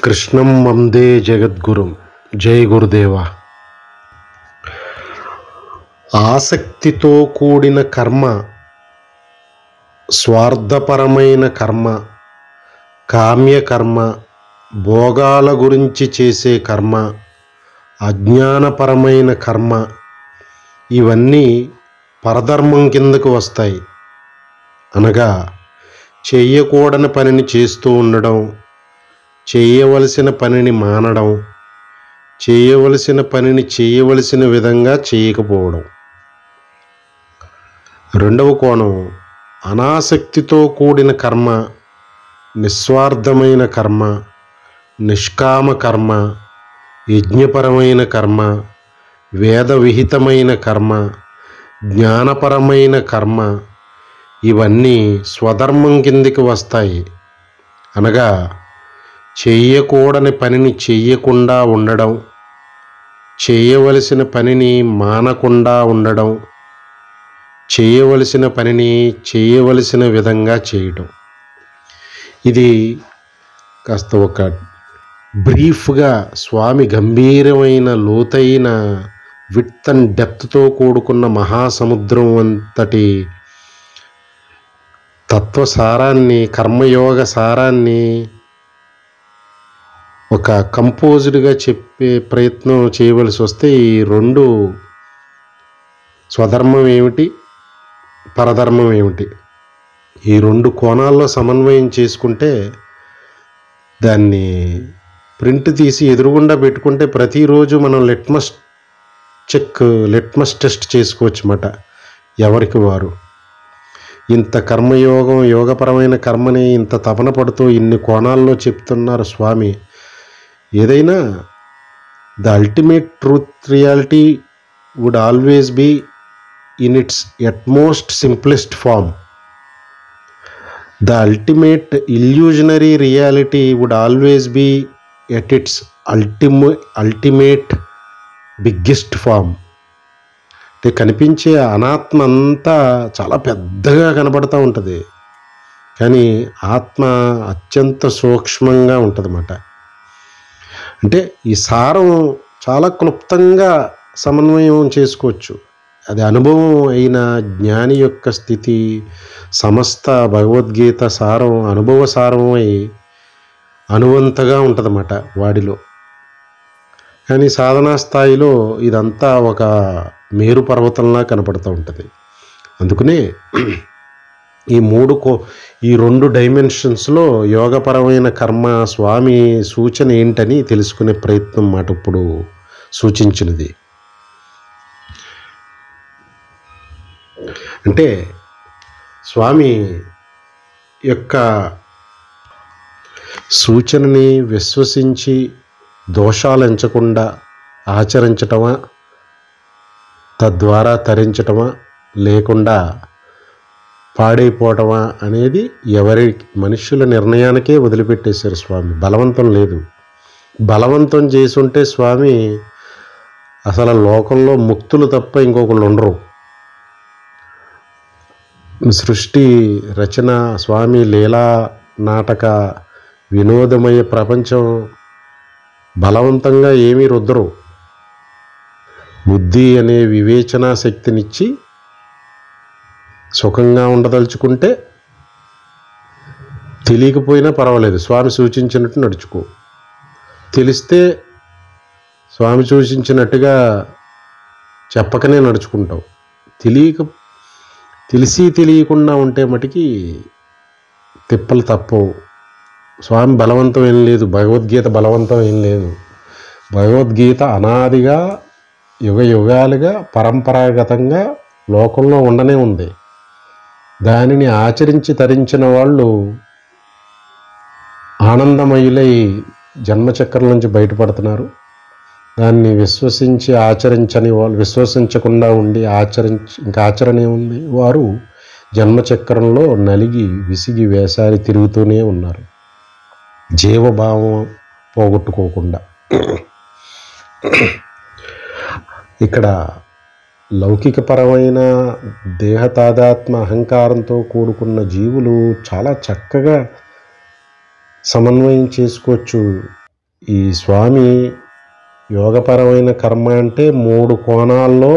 కృష్ణం వందే జగద్గురుం. జై గురుదేవ. ఆసక్తితో కూడిన కర్మ, స్వార్థపరమైన కర్మ, కామ్యకర్మ, భోగాల గురించి చేసే కర్మ, అజ్ఞానపరమైన కర్మ, ఇవన్నీ పరధర్మం కిందకు వస్తాయి. అనగా చేయకూడని పనిని చేస్తూ ఉండడం, చేయవలసిన పనిని మానడం, చేయవలసిన పనిని చేయవలసిన విధంగా చేయకపోవడం. రెండవ కోణం అనాసక్తితో కూడిన కర్మ, నిస్వార్థమైన కర్మ, నిష్కామ కర్మ, యజ్ఞపరమైన కర్మ, వేదవిహితమైన కర్మ, జ్ఞానపరమైన కర్మ, ఇవన్నీ స్వధర్మం కిందికి వస్తాయి. అనగా చేయకూడని పనిని చెయ్యకుండా ఉండడం, చేయవలసిన పనిని మానకుండా ఉండడం, చేయవలసిన పనిని చేయవలసిన విధంగా చేయటం. ఇది కాస్త ఒక బ్రీఫ్గా స్వామి గంభీరమైన లోతైన విడ్త్ అండ్ డెప్త్తో కూడుకున్న మహాసముద్రం అంతటి తత్వసారాన్ని, కర్మయోగ సారాన్ని ఒక కంపోజ్డ్గా చెప్పే ప్రయత్నం చేయవలసి వస్తే ఈ రెండు, స్వధర్మం ఏమిటి, పరధర్మం ఏమిటి, ఈ రెండు కోణాల్లో సమన్వయం చేసుకుంటే దాన్ని ప్రింట్ తీసి ఎదురుగుండా పెట్టుకుంటే ప్రతిరోజు మనం లిట్మస్ టెస్ట్ చేసుకోవచ్చు అన్నమాట. ఎవరికి వారు ఇంత కర్మయోగం, యోగపరమైన కర్మని ఇంత తపన పడుతూ ఇన్ని కోణాల్లో చెప్తున్నారు స్వామి. ఏదైనా the ultimate truth reality would always be in its utmost simplest form. The ultimate illusionary reality would always be at its ultimate biggest form. అంటే కనిపించే అనాత్మ అంతా చాలా పెద్దగా కనబడుతూ ఉంటుంది, కానీ ఆత్మ అత్యంత సూక్ష్మంగా ఉంటుంది అన్నమాట. అంటే ఈ సారం చాలా క్లుప్తంగా సమన్వయం చేసుకోవచ్చు. అది అనుభవం అయిన జ్ఞాని యొక్క స్థితి. సమస్త భగవద్గీత సారం అనుభవ సారమై అనువంతగా ఉంటుందన్నమాట వాడిలో. కానీ సాధనా స్థాయిలో ఇదంతా ఒక మేరు పర్వతంలా కనపడుతూ ఉంటుంది. అందుకనే ఈ రెండు డైమెన్షన్స్లో యోగపరమైన కర్మ స్వామి సూచన ఏంటని తెలుసుకునే ప్రయత్నం మాట ఇప్పుడు సూచించినది. అంటే స్వామి యొక్క సూచనని విశ్వసించి దోషాలు ఎంచకుండా ఆచరించటమా, తద్వారా తరించటమా, లేకుండా పాడైపోవటమా అనేది ఎవరి మనుష్యుల నిర్ణయానికే వదిలిపెట్టేశారు స్వామి. బలవంతం లేదు. బలవంతం చేసుంటే స్వామి అసలు లోకంలో ముక్తులు తప్ప ఇంకొకళ్ళు ఉండరు. సృష్టి రచన, స్వామి లీలా నాటక వినోదమయ ప్రపంచం బలవంతంగా ఏమీ రుద్దరు. బుద్ధి అనే వివేచనా శక్తినిచ్చి సుఖంగా ఉండదలుచుకుంటే తెలియకపోయినా పర్వాలేదు, స్వామి సూచించినట్టు నడుచుకో. తెలిస్తే స్వామి సూచించినట్టుగా చెప్పకనే నడుచుకుంటావు. తెలిసి తెలియకుండా ఉంటే మటుకి తిప్పలు తప్పవు. స్వామి బలవంతం ఏం లేదు, భగవద్గీత బలవంతం ఏం లేదు. భగవద్గీత అనాదిగా యుగ యుగాలుగా పరంపరాగతంగా లోకంలో ఉండనే ఉంది. దానిని ఆచరించి తరించిన వాళ్ళు ఆనందమయులై జన్మచక్రం నుంచి బయటపడుతున్నారు. దాన్ని విశ్వసించి ఆచరించని వాళ్ళు, విశ్వసించకుండా ఉండి ఇంకా ఆచరణ ఉంది, వారు జన్మచక్రంలో నలిగి విసిగి వేసారి తిరుగుతూనే ఉన్నారు, జీవభావం పోగొట్టుకోకుండా. ఇక్కడ లౌకికపరమైన దేహతాదాత్మ అహంకారంతో కూడుకున్న జీవులు చాలా చక్కగా సమన్వయం చేసుకోవచ్చు ఈ స్వామి యోగపరమైన కర్మ అంటే 3 కోణాల్లో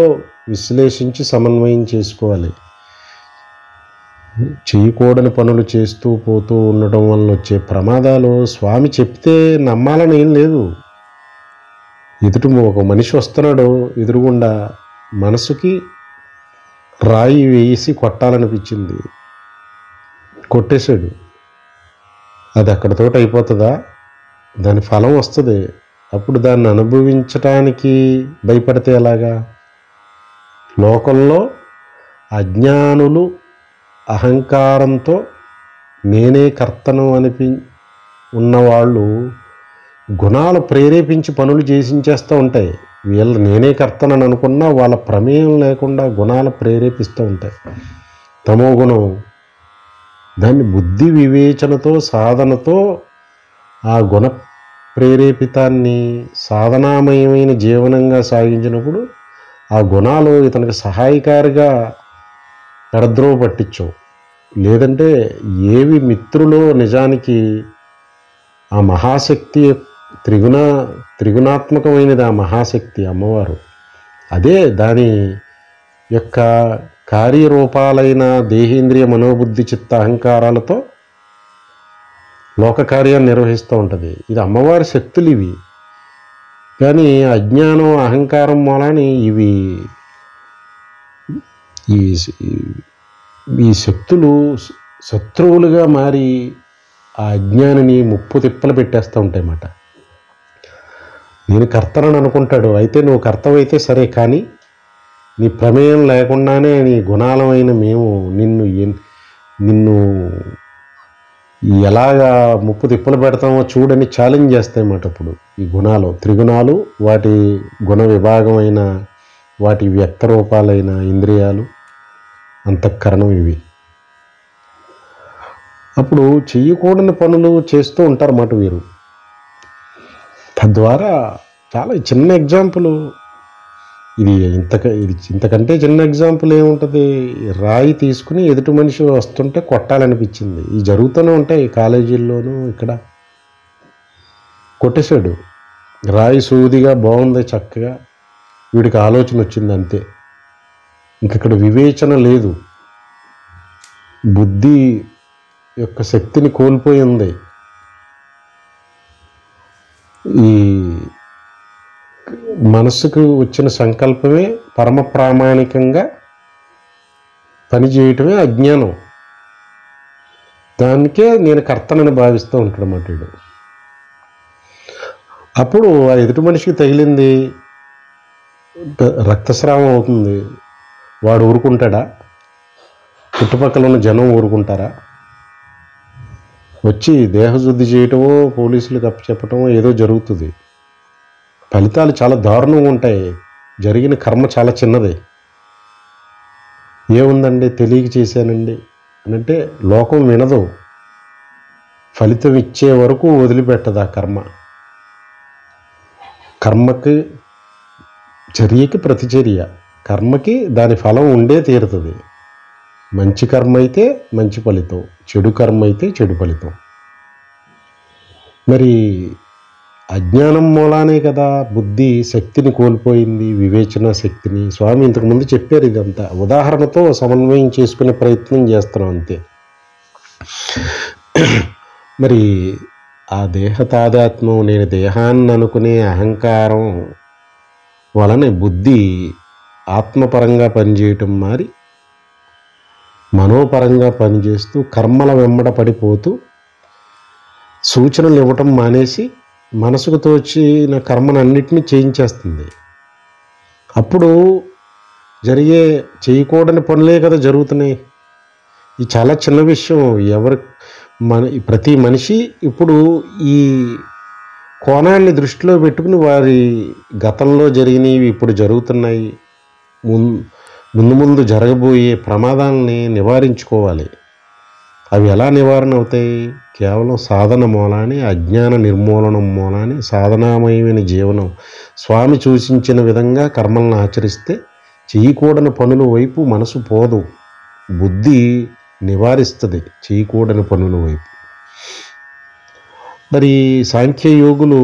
విశ్లేషించి సమన్వయం చేసుకోవాలి. చేయకూడని పనులు చేస్తూ పోతూ ఉండటం వల్ల వచ్చే ప్రమాదాలు స్వామి చెప్తే నమ్మాలని ఏం లేదు. ఒక మనిషి వస్తున్నాడు ఎదురుగుండా, మనసుకి రాయి వేసి కొట్టాలనిపించింది, కొట్టేశాడు. అది అక్కడితోటి అయిపోతుందా? దాని ఫలం వస్తుంది. అప్పుడు దాన్ని అనుభవించటానికి భయపడితే ఎలాగా? లోకంలో అజ్ఞానులు అహంకారంతో నేనే కర్తను ఉన్నవాళ్ళు గుణాలు ప్రేరేపించి పనులు చేసించేస్తూ ఉంటాయి. వీళ్ళు నేనే కర్తనని అనుకున్నా వాళ్ళ ప్రమేయం లేకుండా గుణాలు ప్రేరేపిస్తూ ఉంటాయి. తమో గుణం దాన్ని బుద్ధి వివేచనతో సాధనతో ఆ గుణ ప్రేరేపితాన్ని సాధనామయమైన జీవనంగా సాగించినప్పుడు ఆ గుణాలు ఇతనికి సహాయకారిగా పెడద్రోవ పట్టించవు. లేదంటే ఏవి మిత్రులో నిజానికి ఆ మహాశక్తి త్రిగుణాత్మకమైనది. ఆ మహాశక్తి అమ్మవారు అదే దాని యొక్క కార్యరూపాలైన దేహేంద్రియ మనోబుద్ధి చిత్త అహంకారాలతో లోక కార్యాన్ని నిర్వహిస్తూ ఉంటుంది. ఇది అమ్మవారి శక్తులు ఇవి. కానీ అజ్ఞానం అహంకారం మూలాని ఇవి ఈ శక్తులు శత్రువులుగా మారి ఆ అజ్ఞానిని ముప్పు తిప్పలు పెట్టేస్తూ ఉంటాయి అన్నమాట. నేను కర్తనని అనుకుంటాడు. అయితే నువ్వు కర్తవైతే సరే, కానీ నీ ప్రమేయం లేకుండానే నీ గుణాలమైన మేము నిన్ను ఎలాగా ముప్పు తిప్పలు పెడతామో చూడని ఛాలెంజ్ చేస్తాయన్నమాట. అప్పుడు ఈ గుణాలు త్రిగుణాలు, వాటి గుణ విభాగమైన వాటి వ్యక్త రూపాలైన ఇంద్రియాలు, అంతఃకరణం ఇవి అప్పుడు చెయ్యకూడని పనులు చేస్తూ ఉంటారన్నమాట వీరు. తద్వారా చాలా చిన్న ఎగ్జాంపుల్ ఇది. ఇంతకంటే చిన్న ఎగ్జాంపుల్ ఏముంటుంది? రాయి తీసుకుని ఎదుటి మనిషి వస్తుంటే కొట్టాలనిపించింది. ఇవి జరుగుతూనే ఉంటాయి కాలేజీల్లోనూ. ఇక్కడ కొట్టేశాడు. రాయి సూదిగా బాగుంది, చక్కగా వీడికి ఆలోచన వచ్చింది, అంతే. ఇంకక్కడ వివేచన లేదు, బుద్ధి యొక్క శక్తిని కోల్పోయి ఉంది. ఈ మనస్సుకు వచ్చిన సంకల్పమే పరమ ప్రామాణికంగా పనిచేయటమే అజ్ఞానం. దానికే నేను కర్తనని భావిస్తూ ఉంటాడు అన్నమాట వీడు. అప్పుడు ఆ ఎదుటి మనిషికి తగిలింది, రక్తస్రావం అవుతుంది. వాడు ఊరుకుంటాడా? చుట్టుపక్కల ఉన్న జనం ఊరుకుంటారా? వచ్చి దేహశుద్ధి చేయటమో పోలీసులకు అప్పచెప్పటమో ఏదో జరుగుతుంది. ఫలితాలు చాలా దారుణంగా ఉంటాయి. జరిగిన కర్మ చాలా చిన్నదే. ఏముందండి తెలియక చేశానండి అని అంటే లోకం వినదు. ఫలితం ఇచ్చే వరకు వదిలిపెట్టదు ఆ కర్మ. కర్మకి చర్యకి ప్రతిచర్య, కర్మకి దాని ఫలం ఉండే తీరుతుంది. మంచి కర్మ అయితే మంచి ఫలితం, చెడు కర్మ అయితే చెడు ఫలితం. మరి అజ్ఞానం మూలానే కదా బుద్ధి శక్తిని కోల్పోయింది, వివేచన శక్తిని. స్వామి ఇంతకుముందు చెప్పారు. ఇదంతా ఉదాహరణతో సమన్వయం చేసుకునే ప్రయత్నం చేస్తున్నాం, అంతే. మరి ఆ దేహ తాదాత్మ్యం, నేను దేహాన్ని అనుకునే అహంకారం వలన బుద్ధి ఆత్మపరంగా పనిచేయటం మారి మనోపరంగా పనిచేస్తూ కర్మల వెంబడ పడిపోతూ సూచనలు ఇవ్వటం మానేసి మనసుకు తోచిన కర్మనన్నిటినీ చేయించేస్తుంది. అప్పుడు చేయకూడని పనులే కదా జరుగుతున్నాయి. ఇది చాలా చిన్న విషయం. ప్రతి మనిషి ఇప్పుడు ఈ కోణాన్ని దృష్టిలో పెట్టుకుని వారి గతంలో జరిగినవి ఇప్పుడు జరుగుతున్నాయి, ముందు జరగబోయే ప్రమాదాలని నివారించుకోవాలి. అవి ఎలా నివారణ అవుతాయి? కేవలం సాధన మూలాన్ని, అజ్ఞాన నిర్మూలనం మూలాన్ని, సాధనామయమైన జీవనం స్వామి సూచించిన విధంగా కర్మలను ఆచరిస్తే చేయకూడని పనుల వైపు మనసు పోదు, బుద్ధి నివారిస్తుంది చేయకూడని పనుల వైపు. మరి సాంఖ్యయోగులు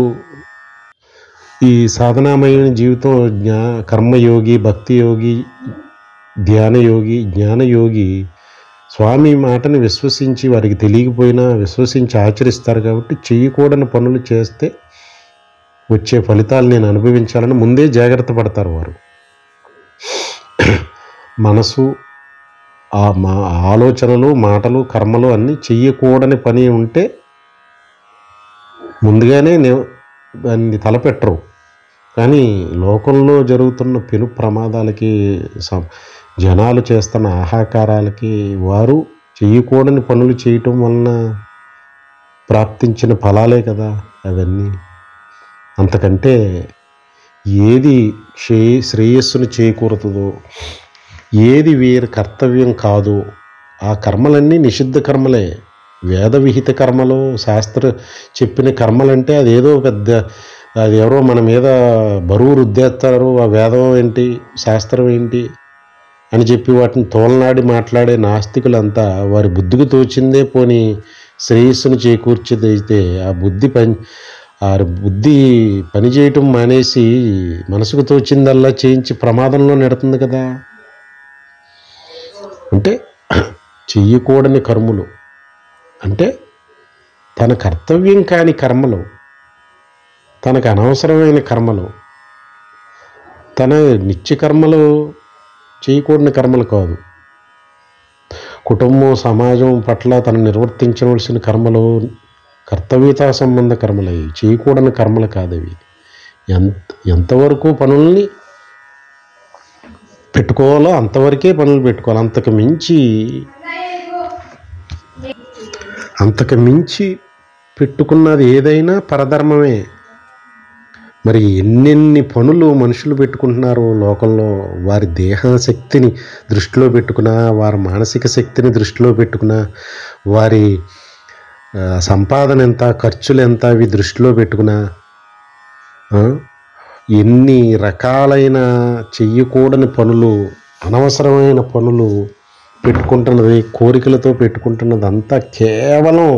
ఈ సాధనామయమైన జీవితం కర్మయోగి, భక్తి యోగి, ధ్యానయోగి, జ్ఞానయోగి స్వామి మాటని విశ్వసించి, వారికి తెలియకపోయినా విశ్వసించి ఆచరిస్తారు. కాబట్టి చేయకూడని పనులు చేస్తే వచ్చే ఫలితాలు నేను అనుభవించాలని ముందే జాగ్రత్త పడతారు వారు. మనసు, ఆలోచనలు, మాటలు, కర్మలు అన్నీ చెయ్యకూడని పని ఉంటే ముందుగానే దాన్ని తలపెట్టరు. కానీ లోకంలో జరుగుతున్న పెను ప్రమాదాలకి, జనాలు చేస్తున్న ఆహాకారాలకి వారు చెయ్యకూడని పనులు చేయటం వలన ప్రాప్తించిన ఫలాలే కదా అవన్నీ. అంతకంటే ఏది శ్రేయస్సును చేకూరుతుందో, ఏది వీరి కర్తవ్యం కాదో ఆ కర్మలన్నీ నిషిద్ధ కర్మలే. వేద విహిత కర్మలు, శాస్త్ర చెప్పిన కర్మలంటే అదేదో పెద్ద, అది ఎవరో మన మీద బరువు రుద్దేస్తారు. ఆ వేదం ఏంటి, శాస్త్రం ఏంటి అని చెప్పి వాటిని తోలనాడి మాట్లాడే నాస్తికులంతా వారి బుద్ధికి తోచిందే పోని శ్రేయస్సును చేకూర్చేదైతే ఆ బుద్ధి పనిచేయటం మానేసి మనసుకు తోచిందల్లా చేయించి ప్రమాదంలో నెడుతుంది కదా. అంటే చెయ్యకూడని కర్మలు అంటే తన కర్తవ్యం కాని కర్మలు, తనకు అనవసరమైన కర్మలు, తన నిత్య కర్మలు చేయకూడని కర్మలు కాదు. కుటుంబం, సమాజం పట్ల తను నిర్వర్తించవలసిన కర్మలు కర్తవ్యతా సంబంధ కర్మలు, అవి చేయకూడని కర్మలు కాదవి. ఎంతవరకు పనుల్ని పెట్టుకోవాలో అంతవరకే పనులు పెట్టుకోవాలి. అంతకు మించి పెట్టుకున్నది ఏదైనా పరధర్మమే. మరి ఎన్నెన్ని పనులు మనుషులు పెట్టుకుంటున్నారు లోకంలో. వారి దేహశక్తిని దృష్టిలో పెట్టుకున్నా, వారి మానసిక శక్తిని దృష్టిలో పెట్టుకున్నా, వారి సంపాదన ఎంత, ఖర్చులు ఎంత, అవి దృష్టిలో పెట్టుకున్నా ఎన్ని రకాలైన చెయ్యకూడని పనులు, అనవసరమైన పనులు పెట్టుకుంటున్నది, కోరికలతో పెట్టుకుంటున్నది అంతా కేవలం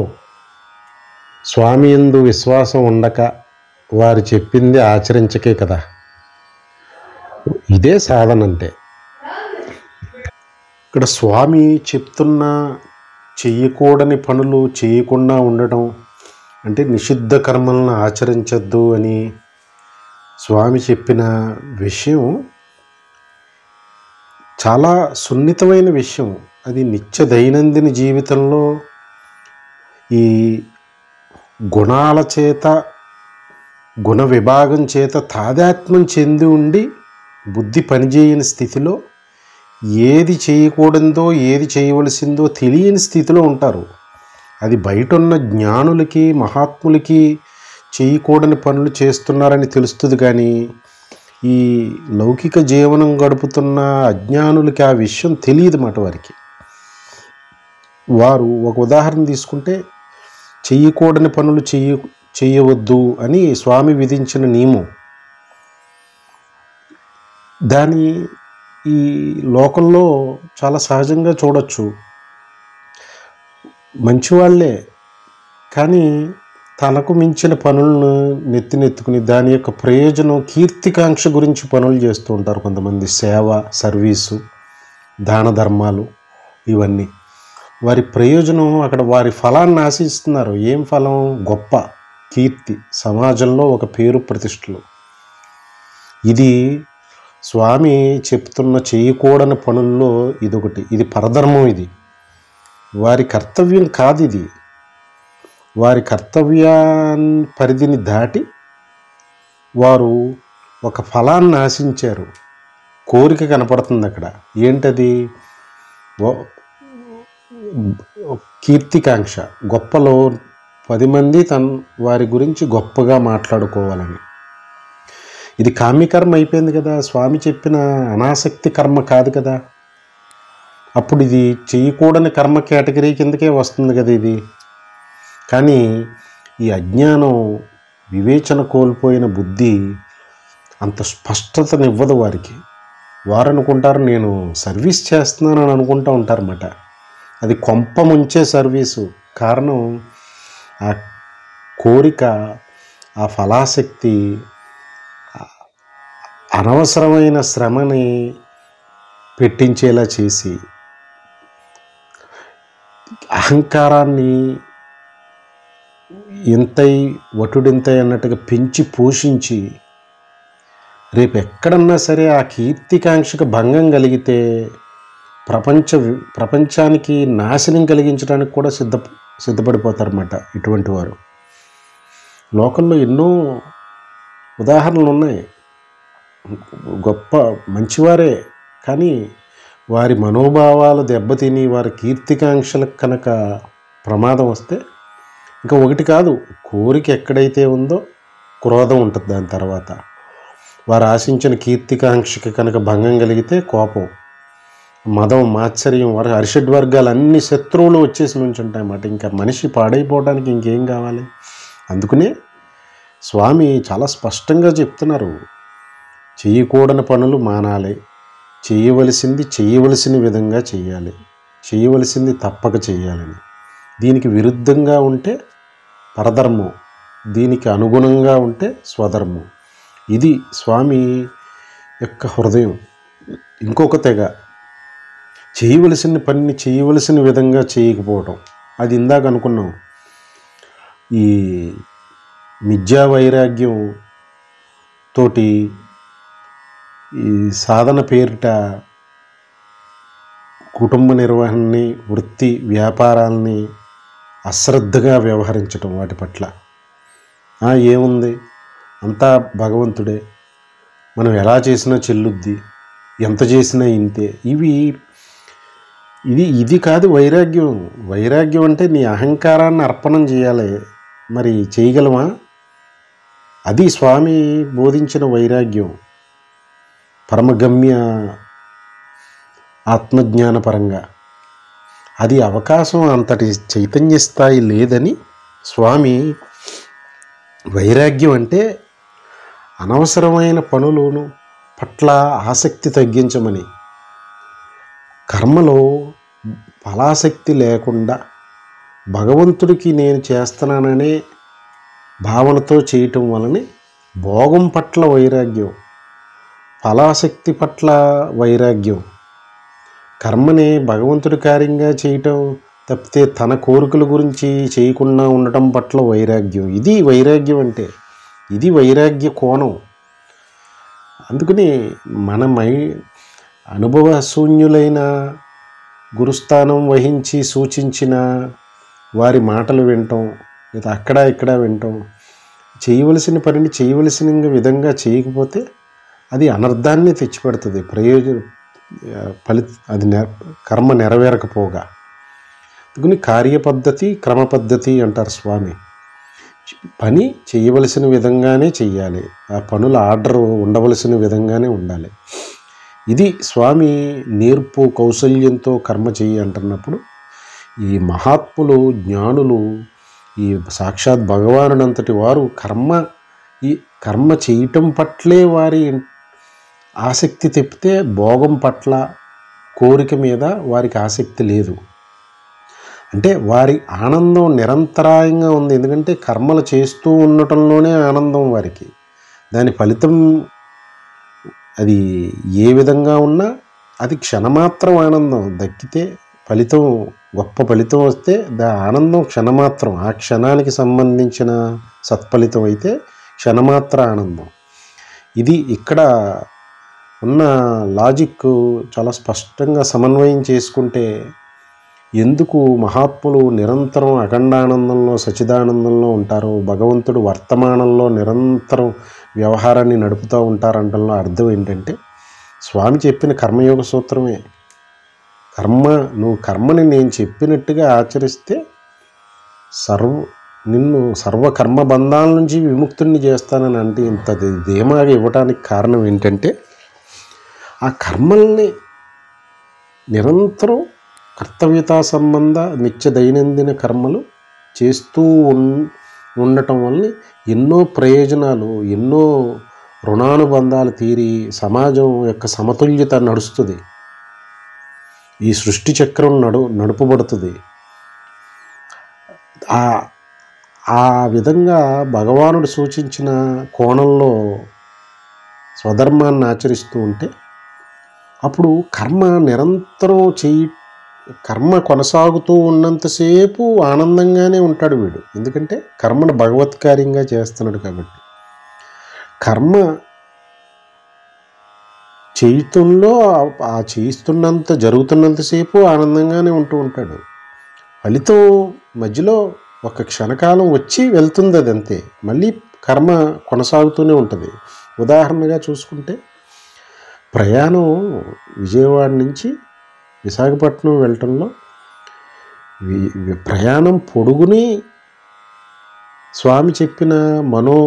స్వామి యందు విశ్వాసం ఉండక, వారు చెప్పింది ఆచరించకే కదా. ఇదే సాధన అంటే. ఇక్కడ స్వామి చెప్తున్న చెయ్యకూడని పనులు చేయకుండా ఉండటం అంటే నిషిద్ధ కర్మలను ఆచరించద్దు అని స్వామి చెప్పిన విషయం చాలా సున్నితమైన విషయం. అది నిత్య దైనందిన జీవితంలో ఈ గుణాల చేత, గుణ విభాగం చేత తాదాత్మ్యం చెంది ఉండి బుద్ధి పనిచేయని స్థితిలో ఏది చేయకూడదో, ఏది చేయవలసిందో తెలియని స్థితిలో ఉంటారు. అది బయట ఉన్న జ్ఞానులకి, మహాత్ములకి చేయకూడని పనులు చేస్తున్నారని తెలుస్తుంది. కానీ ఈ లౌకిక జీవనం గడుపుతున్న అజ్ఞానులకి ఆ విషయం తెలియదు మాట. వారు ఒక ఉదాహరణ తీసుకుంటే, చెయ్యకూడని పనులు చేయవద్దు అని స్వామి విధించిన నియమం, దాని ఈ లోకంలో చాలా సహజంగా చూడొచ్చు. మంచివాళ్లే కానీ తనకు మించిన పనులను నెత్తినెత్తుకుని దాని యొక్క ప్రయోజనం, కీర్తికాంక్ష గురించి పనులు చేస్తూ ఉంటారు కొంతమంది. సేవ, సర్వీసు, దాన ధర్మాలు, ఇవన్నీ వారి ప్రయోజనం. అక్కడ వారి ఫలాన్ని ఆశిస్తున్నారు. ఏం ఫలం? గొప్ప కీర్తి, సమాజంలో ఒక పేరు ప్రతిష్టలు. ఇది స్వామి చెప్తున్న చేయకూడని పనుల్లో ఇదొకటి. ఇది పరధర్మం. ఇది వారి కర్తవ్యం కాదు. ఇది వారి కర్తవ్య పరిధిని దాటి వారు ఒక ఫలాన్ని ఆశించారు. కోరిక కనపడుతుంది అక్కడ. ఏంటది? కీర్తికాంక్ష. గొప్పలో 10 మంది వారి గురించి గొప్పగా మాట్లాడుకోవాలని. ఇది కామ్యకర్మ అయిపోయింది కదా. స్వామి చెప్పిన అనాసక్తి కర్మ కాదు కదా. అప్పుడు ఇది చేయకూడని కర్మ కేటగిరీ కిందకే వస్తుంది కదా ఇది. కానీ ఈ అజ్ఞానం, వివేచన కోల్పోయిన బుద్ధి అంత స్పష్టతనివ్వదు వారికి. వారు అనుకుంటారు నేను సర్వీస్ చేస్తున్నానని అనుకుంటూ ఉంటారన్నమాట. అది కొంప ముంచే సర్వీసు. కారణం ఆ కోరిక, ఆ ఫలాసక్తి అనవసరమైన శ్రమని పెట్టించేలా చేసి అహంకారాన్ని ఇంతై వటుడింతై అన్నట్టుగా పెంచి పోషించి రేపు ఎక్కడన్నా సరే ఆ కీర్తికాంక్షకు భంగం కలిగితే ప్రపంచానికి నాశనం కలిగించడానికి కూడా సిద్ధపడిపోతారన్నమాట ఇటువంటి వారు. లోకంలో ఎన్నో ఉదాహరణలు ఉన్నాయి. గొప్ప మంచివారే, కానీ వారి మనోభావాలు దెబ్బతిని వారి కీర్తికాంక్షలకు కనుక ప్రమాదం వస్తే ఇంకా ఒకటి కాదు, కోరిక ఎక్కడైతే ఉందో క్రోధం ఉంటుంది. దాని తర్వాత వారు ఆశించిన కీర్తికాంక్షకి కనుక భంగం కలిగితే కోపం, మదం, మాత్సర్యం, వారి అరిషడ్వర్గాలు అన్ని శత్రువులు వచ్చేసి నుంచుంటాయన్నమాట. ఇంకా మనిషి పాడైపోవడానికి ఇంకేం కావాలి? అందుకనే స్వామి చాలా స్పష్టంగా చెప్తున్నారు, చేయకూడని పనులు మానాలి, చేయవలసిన విధంగా చేయాలి, చేయవలసింది తప్పక చేయాలని. దీనికి విరుద్ధంగా ఉంటే పరధర్మం, దీనికి అనుగుణంగా ఉంటే స్వధర్మం. ఇది స్వామి యొక్క హృదయం. ఇంకొక తెగ చేయవలసిన పనిని చేయవలసిన విధంగా చేయకపోవటం, అది ఇందాక అనుకున్నాం. ఈ మిథ్యా వైరాగ్యం తోటి ఈ సాధన పేరిట కుటుంబ నిర్వహణని, వృత్తి వ్యాపారాలని అశ్రద్ధగా వ్యవహరించటం, వాటి పట్ల ఏముంది అంతా భగవంతుడే, మనం ఎలా చేసినా చెల్లుద్ది, ఎంత చేసినా ఇంతే. ఇది కాదు వైరాగ్యం. వైరాగ్యం అంటే నీ అహంకారాన్ని అర్పణం చేయాలి. మరి చేయగలమా? అది స్వామి బోధించిన వైరాగ్యం. పరమగమ్య ఆత్మజ్ఞానపరంగా అది అవకాశం అంతటి చైతన్య స్థాయి లేదని స్వామి వైరాగ్యం అంటే అనవసరమైన పనులను పట్ల ఆసక్తి తగ్గించమని, కర్మలో ఫలాసక్తి లేకుండా భగవంతుడికి నేను చేస్తున్నాననే భావనతో చేయటం వలన భోగం పట్ల వైరాగ్యం, ఫలాసక్తి పట్ల వైరాగ్యం, కర్మని భగవంతుడి కార్యంగా చేయటం తప్పితే తన కోరికల గురించి చేయకుండా ఉండటం పట్ల వైరాగ్యం. ఇది వైరాగ్యం అంటే, ఇది వైరాగ్య కోణం. అందుకని మనమై అనుభవశూన్యులైన గురుస్థానం వహించి సూచించిన వారి మాటలు వినటం, లేదా అక్కడ ఇక్కడ వినటం, చేయవలసిన పనిని చేయవలసిన విధంగా చేయకపోతే అది అనర్థాన్ని తెచ్చిపెడుతుంది. అది కర్మ నెరవేరకపోగా. అందుకని కార్యపద్ధతి, క్రమపద్ధతి అంటారు స్వామి. పని చేయవలసిన విధంగానే చెయ్యాలి, ఆ పనుల ఆర్డర్ ఉండవలసిన విధంగానే ఉండాలి. ఇది స్వామి నేర్పు, కౌశల్యంతో కర్మ చెయ్యి అంటున్నప్పుడు ఈ మహాత్ములు, జ్ఞానులు, ఈ సాక్షాత్ భగవానుడంతటి వారు కర్మ చేయటం పట్లే వారి ఆసక్తి తెప్పితే భోగం పట్ల, కోరిక మీద వారికి ఆసక్తి లేదు. అంటే వారి ఆనందం నిరంతరాయంగా ఉంది. ఎందుకంటే కర్మలు చేస్తూ ఉండటంలోనే ఆనందం వారికి. దాని ఫలితం అది ఏ విధంగా ఉన్నా అది క్షణమాత్రం ఆనందం. దక్కితే ఫలితం, గొప్ప ఫలితం వస్తే ఆనందం క్షణమాత్రం. ఆ క్షణానికి సంబంధించిన సత్ఫలితం అయితే క్షణమాత్ర ఆనందం. ఇది ఇక్కడ ఉన్న లాజిక్ చాలా స్పష్టంగా సమన్వయం చేసుకుంటే ఎందుకు మహాత్ములు నిరంతరం అఖండానందంలో, సచిదానందంలో ఉంటారు, భగవంతుడు వర్తమానంలో నిరంతరం వ్యవహారాన్ని నడుపుతూ ఉంటారంటంలో అర్థం ఏంటంటే స్వామి చెప్పిన కర్మయోగ సూత్రమే. నువ్వు కర్మని నేను చెప్పినట్టుగా ఆచరిస్తే నిన్ను సర్వకర్మ బంధాల నుంచి విముక్తుడిని చేస్తానని అంటే ఇంత ధీమాగా ఇవ్వటానికి కారణం ఏంటంటే ఆ కర్మల్ని నిరంతరం కర్తవ్యతా సంబంధ నిత్య దైనందిన కర్మలు చేస్తూ ఉండటం వల్ల ఎన్నో ప్రయోజనాలు, ఎన్నో రుణానుబంధాలు తీరి సమాజం యొక్క సమతుల్యత నడుస్తుంది. ఈ సృష్టి చక్రం నడుపబడుతుంది. ఆ విధంగా భగవానుడు సూచించిన కోణంలో స్వధర్మాన్ని ఆచరిస్తూ ఉంటే అప్పుడు కర్మ నిరంతరం కర్మ కొనసాగుతూ ఉన్నంతసేపు ఆనందంగానే ఉంటాడు వీడు. ఎందుకంటే కర్మను భగవత్కార్యంగా చేస్తున్నాడు కాబట్టి. కర్మ చేయటంలో ఆ చేయిస్తున్నంత జరుగుతున్నంతసేపు ఆనందంగానే ఉంటూ ఉంటాడు. ఫలితం మధ్యలో ఒక క్షణకాలం వచ్చి వెళ్తుంది, అదంతే. మళ్ళీ కర్మ కొనసాగుతూనే ఉంటుంది. ఉదాహరణగా చూసుకుంటే ప్రయాణం విజయవాడ నుంచి విశాఖపట్నం వెళ్ళటంలో ప్రయాణం పొడుగుని స్వామి చెప్పిన మనో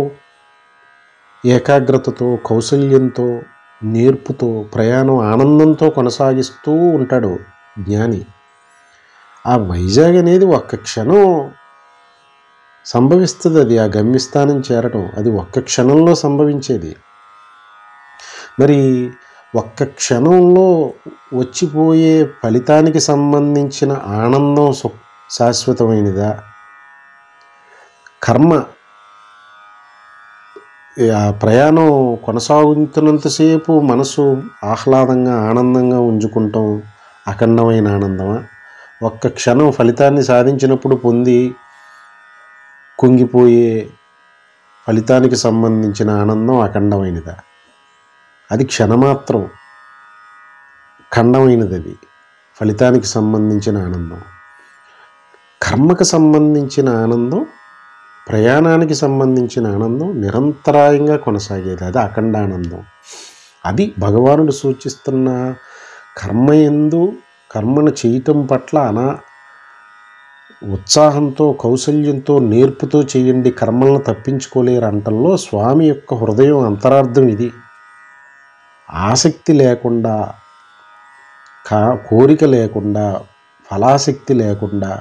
ఏకాగ్రతతో, కౌశల్యంతో, నేర్పుతో, ప్రయాణం ఆనందంతో కొనసాగిస్తూ ఉంటాడు జ్ఞాని. ఆ వైజాగ్ అనేది ఒక్క క్షణం సంభవిస్తుంది. అది ఆ గమ్యస్థానం చేరటం అది ఒక్క క్షణంలో సంభవించేది. మరి ఒక్క క్షణంలో వచ్చిపోయే ఫలితానికి సంబంధించిన ఆనందం శాశ్వతమైనదా? కర్మ ఆ ప్రయాణం కొనసాగుతున్నంతసేపు మనసు ఆహ్లాదంగా ఆనందంగా ఉంచుకుంటాం అఖండమైన ఆనందమా? ఒక్క క్షణం ఫలితాన్ని సాధించినప్పుడు పొంది కుంగిపోయే ఫలితానికి సంబంధించిన ఆనందం అఖండమైనదా? అది క్షణమాత్రం, ఖండమైనది. అది ఫలితానికి సంబంధించిన ఆనందం. కర్మకు సంబంధించిన ఆనందం, ప్రయాణానికి సంబంధించిన ఆనందం నిరంతరాయంగా కొనసాగేది. అది అఖండ ఆనందం. అది భగవానుడు సూచిస్తున్న కర్మను చేయటం పట్ల ఉత్సాహంతో, కౌశల్యంతో, నేర్పుతో చేయండి, కర్మలను తప్పించుకోలేరు అంటల్లో స్వామి యొక్క హృదయం అంతరార్థం ఇది. ఆసక్తి లేకుండా, కోరిక లేకుండా, ఫలాసక్తి లేకుండా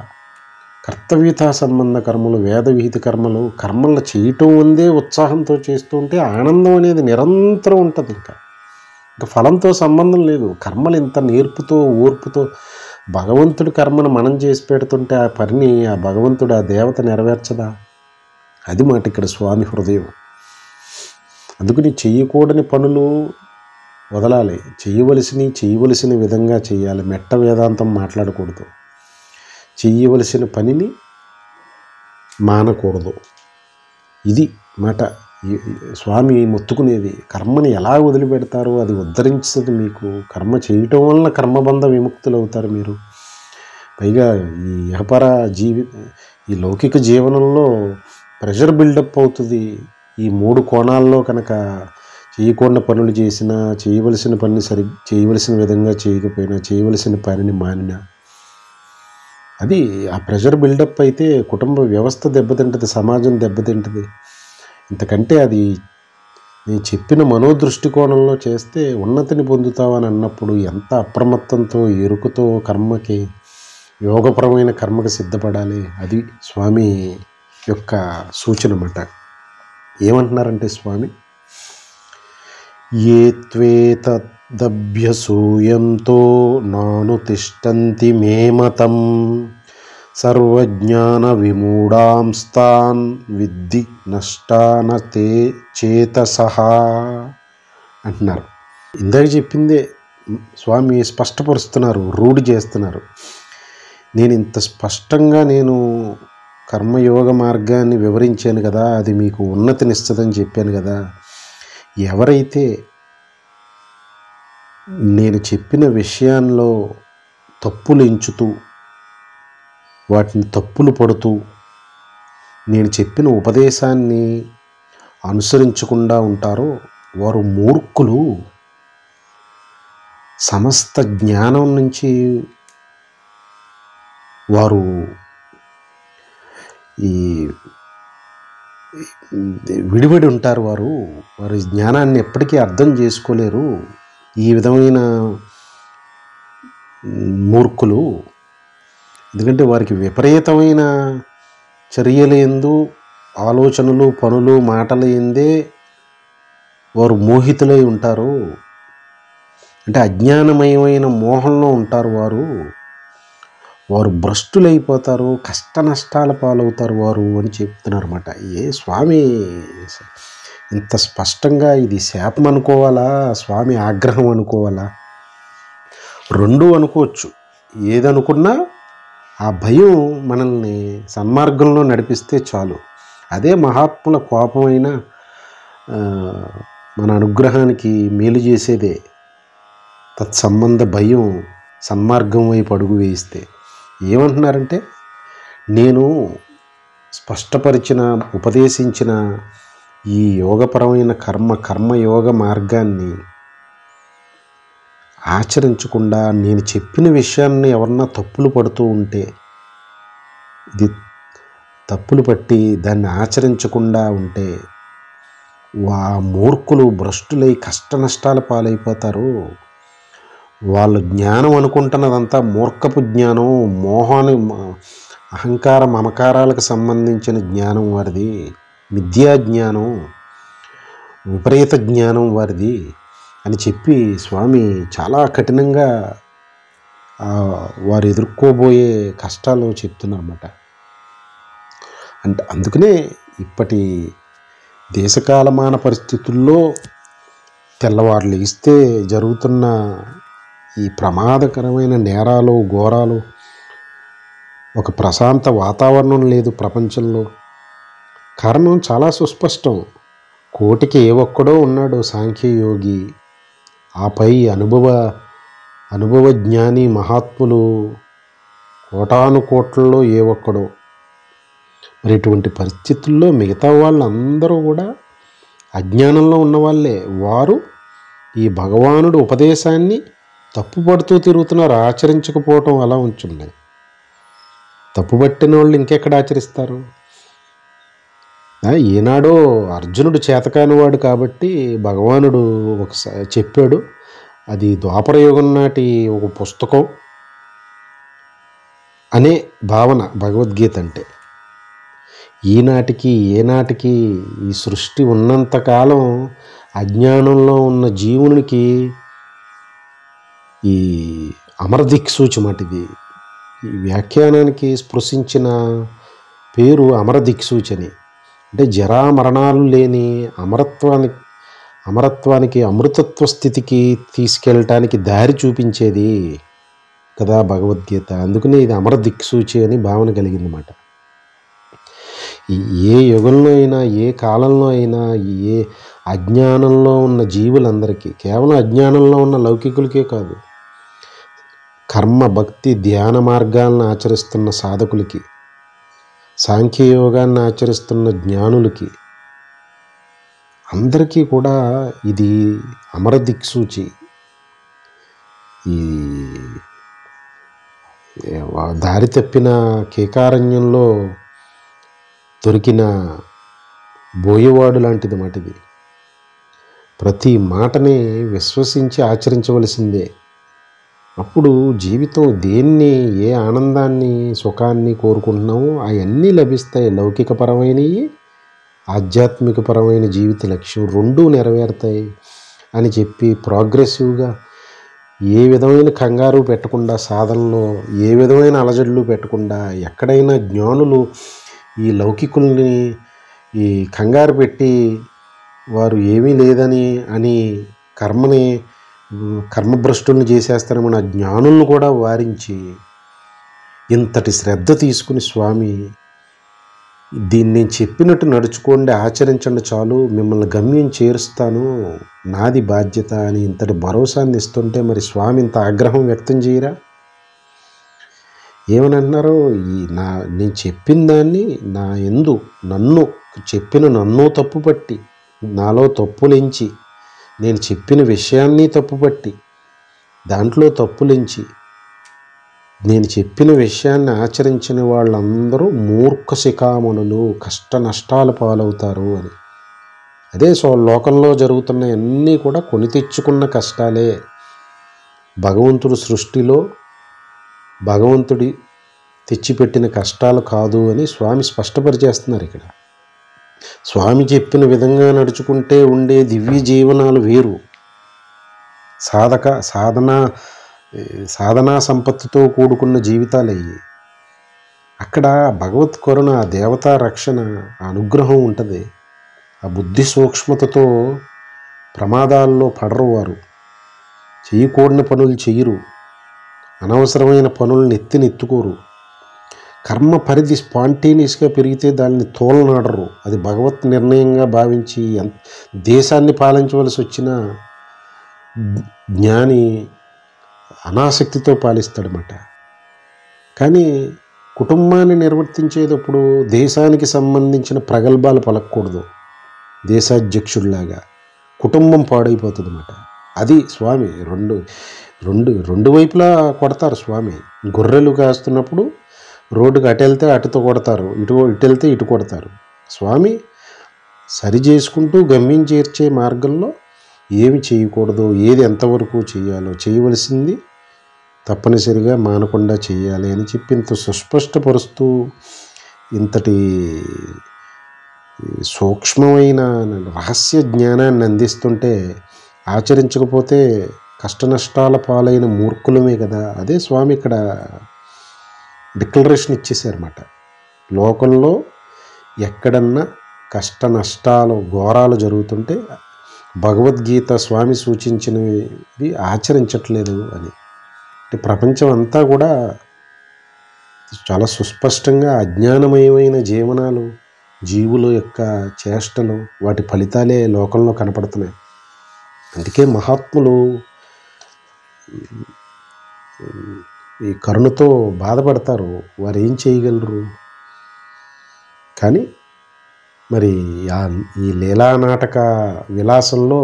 కర్తవ్యతా సంబంధ కర్మలు, వేద విహిత కర్మలను చేయటం అందే ఉత్సాహంతో చేస్తూ ఉంటే ఆనందం అనేది నిరంతరం ఉంటుంది. ఇంకా ఫలంతో సంబంధం లేదు. కర్మలు ఇంత నేర్పుతో, ఓర్పుతో భగవంతుడి కర్మను మనం చేసి పెడుతుంటే ఆ పనిని ఆ భగవంతుడు, ఆ దేవత నెరవేర్చదా? అది మాట ఇక్కడ స్వామి హృదయం. అందుకని చెయ్యకూడని పనులు వదలాలి, చేయవలసిన విధంగా చేయాలి. మెట్ట వేదాంతం మాట్లాడకూడదు. చెయ్యవలసిన పనిని మానకూడదు. ఇది మాట స్వామి మొత్తుకునేది. కర్మని ఎలా వదిలిపెడతారో అది ఉద్ధరించదు మీకు. కర్మ చేయటం వలన కర్మబంధ విముక్తులు అవుతారు మీరు. పైగా ఈ ఇహపర ఈ లౌకిక జీవనంలో ప్రెషర్ బిల్డప్ అవుతుంది. ఈ 3 కోణాల్లో కనుక చేయకూడని పనులు చేసినా, చేయవలసిన పనిని చేయవలసిన విధంగా చేయకపోయినా, చేయవలసిన పనిని మానినా, అది ఆ ప్రెషర్ బిల్డప్ అయితే కుటుంబ వ్యవస్థ దెబ్బతింటుంది, సమాజం దెబ్బతింటుంది. ఇంతకంటే అది నేను చెప్పిన మనోదృష్టికోణంలో చేస్తే ఉన్నతిని పొందుతావని అన్నప్పుడు ఎంత అప్రమత్తంతో, ఎరుకతో కర్మకి, యోగపరమైన కర్మకి సిద్ధపడాలి. అది స్వామి యొక్క సూచన మాట. ఏమంటున్నారంటే స్వామి, ఏ త్వేతదభ్యసూయంతో నాను తిష్టంతి మే మతం సర్వజ్ఞాన విమూఢాంస్తాన్ విద్ధి నష్టాన తే చేతసః అంటున్నారు. ఇందాక చెప్పిందే స్వామి స్పష్టపరుస్తున్నారు, రూఢి చేస్తున్నారు. నేను ఇంత స్పష్టంగా కర్మయోగ మార్గాన్ని వివరించాను కదా, అది మీకు ఉన్నతినిస్తుందని చెప్పాను కదా. ఎవరైతే నేను చెప్పిన విషయాల్లో తప్పులు ఎంచుతూ, వాటిని తప్పులు పడుతూ, నేను చెప్పిన ఉపదేశాన్ని అనుసరించకుండా ఉంటారో వారు మూర్ఖులు. సమస్త జ్ఞానం నుంచి వారు విడిపడి ఉంటారు. వారి జ్ఞానాన్ని ఎప్పటికీ అర్థం చేసుకోలేరు. ఈ విధమైన మూర్ఖులు. ఎందుకంటే వారికి విపరీతమైన చర్యల యందు, ఆలోచనలు, పనులు, మాటల యందే వారు మోహితులై ఉంటారు. అంటే అజ్ఞానమయమైన మోహంలో ఉంటారు. వారు భ్రష్టులైపోతారు, కష్ట నష్టాల పాలవుతారు వారు అని చెప్తున్నారు అన్నమాట. స్వామి ఇంత స్పష్టంగా ఇది శాపం అనుకోవాలా, స్వామి ఆగ్రహం అనుకోవాలా? రెండూ అనుకోవచ్చు. ఏదనుకున్నా ఆ భయం మనల్ని సన్మార్గంలో నడిపిస్తే చాలు. అదే మహాత్ముల కోపమైన మన అనుగ్రహానికి మేలు చేసేదే. తత్సంబంధ భయం సన్మార్గం వైపు అడుగు వేయిస్తే. ఏమంటున్నారంటే, నేను స్పష్టపరిచిన, ఉపదేశించిన ఈ యోగపరమైన కర్మయోగ మార్గాన్ని ఆచరించకుండా నేను చెప్పిన విషయాన్ని ఎవరన్నా తప్పులు పడుతూ ఉంటే, ఇది తప్పులు పట్టి దాన్ని ఆచరించకుండా ఉంటే మూర్ఖులు భ్రష్టులై కష్ట నష్టాల పాలైపోతారు. వాళ్ళు జ్ఞానం అనుకుంటున్నదంతా మూర్ఖపు జ్ఞానం, అహంకార మమకారాలకు సంబంధించిన జ్ఞానం వారిది, మిథ్యా జ్ఞానం, విపరీత జ్ఞానం వారిది అని చెప్పి స్వామి చాలా కఠినంగా వారు ఎదుర్కోబోయే కష్టాలు చెప్తున్నారన్నమాట. అంటే అందుకనే ఇప్పటి దేశకాలమాన పరిస్థితుల్లో తెల్లవారు లేస్తే జరుగుతున్న ఈ ప్రమాదకరమైన నేరాలు, ఘోరాలు, ఒక ప్రశాంత వాతావరణం లేదు ప్రపంచంలో. కారణం చాలా సుస్పష్టం. కోటికి ఏ ఒక్కడో ఉన్నాడు సాంఖ్యయోగి, ఆపై అనుభవ జ్ఞాని మహాత్ములు కోటాను కోట్లలో ఏ ఒక్కడో. మరి ఇటువంటి పరిస్థితుల్లో మిగతా వాళ్ళందరూ కూడా అజ్ఞానంలో ఉన్నవాళ్ళే. వారు ఈ భగవానుడు ఉపదేశాన్ని తప్పుపడుతూ తిరుగుతున్నారు, ఆచరించకపోవటం అలా ఉంచుండే. తప్పుపట్టిన వాళ్ళు ఇంకెక్కడ ఆచరిస్తారు? ఏనాడో అర్జునుడు చేతకానివాడు కాబట్టి భగవానుడు ఒకసారి చెప్పాడు. అది ద్వాపరయుగం నాటి ఒక పుస్తకం అనే భావన భగవద్గీత అంటే. ఏనాటికి ఈ సృష్టి ఉన్నంతకాలం అజ్ఞానంలో ఉన్న జీవునికి ఈ అమరదిక్సూచి మాటిది. ఈ వ్యాఖ్యానానికి స్పృశించిన పేరు అమరదిక్సూచి అని. అంటే జరామరణాలు లేని అమరత్వానికి అమృతత్వ స్థితికి తీసుకెళ్ళటానికి దారి చూపించేది కదా భగవద్గీత. అందుకనే ఇది అమరదిక్సూచి అని భావన కలిగిందన్నమాట. ఏ యుగంలో అయినా, ఏ కాలంలో అయినా, ఏ అజ్ఞానంలో ఉన్న జీవులందరికీ, కేవలం అజ్ఞానంలో ఉన్న లౌకికులకే కాదు, కర్మ, భక్తి, ధ్యాన మార్గాలను ఆచరిస్తున్న సాధకులకి, సాంఖ్యయోగాన్ని ఆచరిస్తున్న జ్ఞానులకి, అందరికీ కూడా ఇది అమరదిక్సూచి. ఈ దారి తప్పిన కేకారణ్యంలో దొరికిన బోయేవాడు లాంటిది మాటిది. ప్రతి మాటని విశ్వసించి ఆచరించవలసిందే. అప్పుడు జీవితం దేన్ని, ఏ ఆనందాన్ని, సుఖాన్ని కోరుకుంటున్నామో అవన్నీ లభిస్తాయి. లౌకికపరమైనవి, ఆధ్యాత్మికపరమైన జీవిత లక్ష్యం రెండూ నెరవేరుతాయి అని చెప్పి ప్రోగ్రెసివ్గా ఏ విధమైన కంగారు పెట్టకుండా, సాధనలో ఏ విధమైన అలజడులు పెట్టకుండా, ఎక్కడైనా జ్ఞానులు ఈ లౌకికుల్ని ఈ కంగారు పెట్టి వారు ఏమీ లేదని అని కర్మభ్రష్టుల్ని చేసేస్తారని ఆ జ్ఞానులను కూడా వారించి ఇంతటి శ్రద్ధ తీసుకుని స్వామి దీన్ని నేను చెప్పినట్టు నడుచుకోండి, ఆచరించండి, చాలు మిమ్మల్ని గమ్యం చేరుస్తాను, నాది బాధ్యత అని ఇంతటి భరోసాన్ని ఇస్తుంటే మరి స్వామి ఇంత ఆగ్రహం వ్యక్తం చేయరా? ఏమని అంటున్నారు? నేను చెప్పిన దాన్ని నన్ను తప్పుపట్టి, నాలో తప్పులెంచి, నేను చెప్పిన విషయాన్ని తప్పుపట్టి, దాంట్లో తప్పులెంచి నేను చెప్పిన విషయాన్ని ఆచరించిన వాళ్ళందరూ మూర్ఖ శిఖామణులు, కష్ట నష్టాల పాలవుతారు అని. అదే లోకంలో జరుగుతున్న అన్నీ కూడా కొని తెచ్చుకున్న కష్టాలే. భగవంతుడు సృష్టిలో భగవంతుడి తెచ్చిపెట్టిన కష్టాలు కాదు అని స్వామి స్పష్టపరిచేస్తున్నారు ఇక్కడ. స్వామి చెప్పిన విధంగా నడుచుకుంటే ఉండే దివ్య జీవనాలు వేరు. సాధనా సంపత్తితో కూడుకున్న జీవితాలు అయ్యి. అక్కడ భగవత్ కరుణ, దేవతా రక్షణ, అనుగ్రహం ఉంటుంది. ఆ బుద్ధి సూక్ష్మతతో ప్రమాదాల్లో పడరు. వారు చేయకూడని పనులు చెయ్యరు, అనవసరమైన పనులను ఎత్తుకోరు. కర్మ పరిధి స్పాంటేనియస్గా పెరిగితే దాన్ని తోలనాడరు. అది భగవత్ నిర్ణయంగా భావించి దేశాన్ని పాలించవలసి వచ్చిన జ్ఞాని అనాసక్తితో పాలిస్తాడనమాట. కానీ కుటుంబాన్ని నిర్వర్తించేటప్పుడు దేశానికి సంబంధించిన ప్రగల్భాలు పలకూడదు. దేశాధ్యక్షుడిలాగా కుటుంబం పాడైపోతుంది అన్నమాట. అది స్వామి రెండు వైపులా కొడతారు స్వామి. గొర్రెలు కాస్తున్నప్పుడు రోడ్డుకి అటు వెళ్తే అటుతో కొడతారు, ఇటు వెళ్తే ఇటు కొడతారు. స్వామి సరి చేసుకుంటూ గమ్యం చేర్చే మార్గంలో ఏమి చేయకూడదు, ఏది ఎంతవరకు చేయాలో, చేయవలసింది తప్పనిసరిగా మానకుండా చేయాలి అని చెప్పి ఇంత సుస్పష్టపరుస్తూ ఇంతటి సూక్ష్మమైన రహస్య జ్ఞానాన్ని అందిస్తుంటే ఆచరించకపోతే కష్టనష్టాల పాలైన మూర్ఖులమే కదా. అదే స్వామి ఇక్కడ డిక్లరేషన్ ఇచ్చేసారన్నమాట. లోకంలో ఎక్కడన్నా కష్ట నష్టాలు ఘోరాలు జరుగుతుంటే భగవద్గీత స్వామి సూచించినవి ఆచరించట్లేదు అని. ప్రపంచం అంతా కూడా చాలా సుస్పష్టంగా అజ్ఞానమయమైన జీవనాలు, జీవుల యొక్క చేష్టలు, వాటి ఫలితాలే లోకంలో కనపడుతున్నాయి. అందుకే మహాత్ములు ఈ కరుణతో బాధపడతారు. వారు ఏం చేయగలరు? కానీ మరి ఈ లీలా నాటక విలాసంలో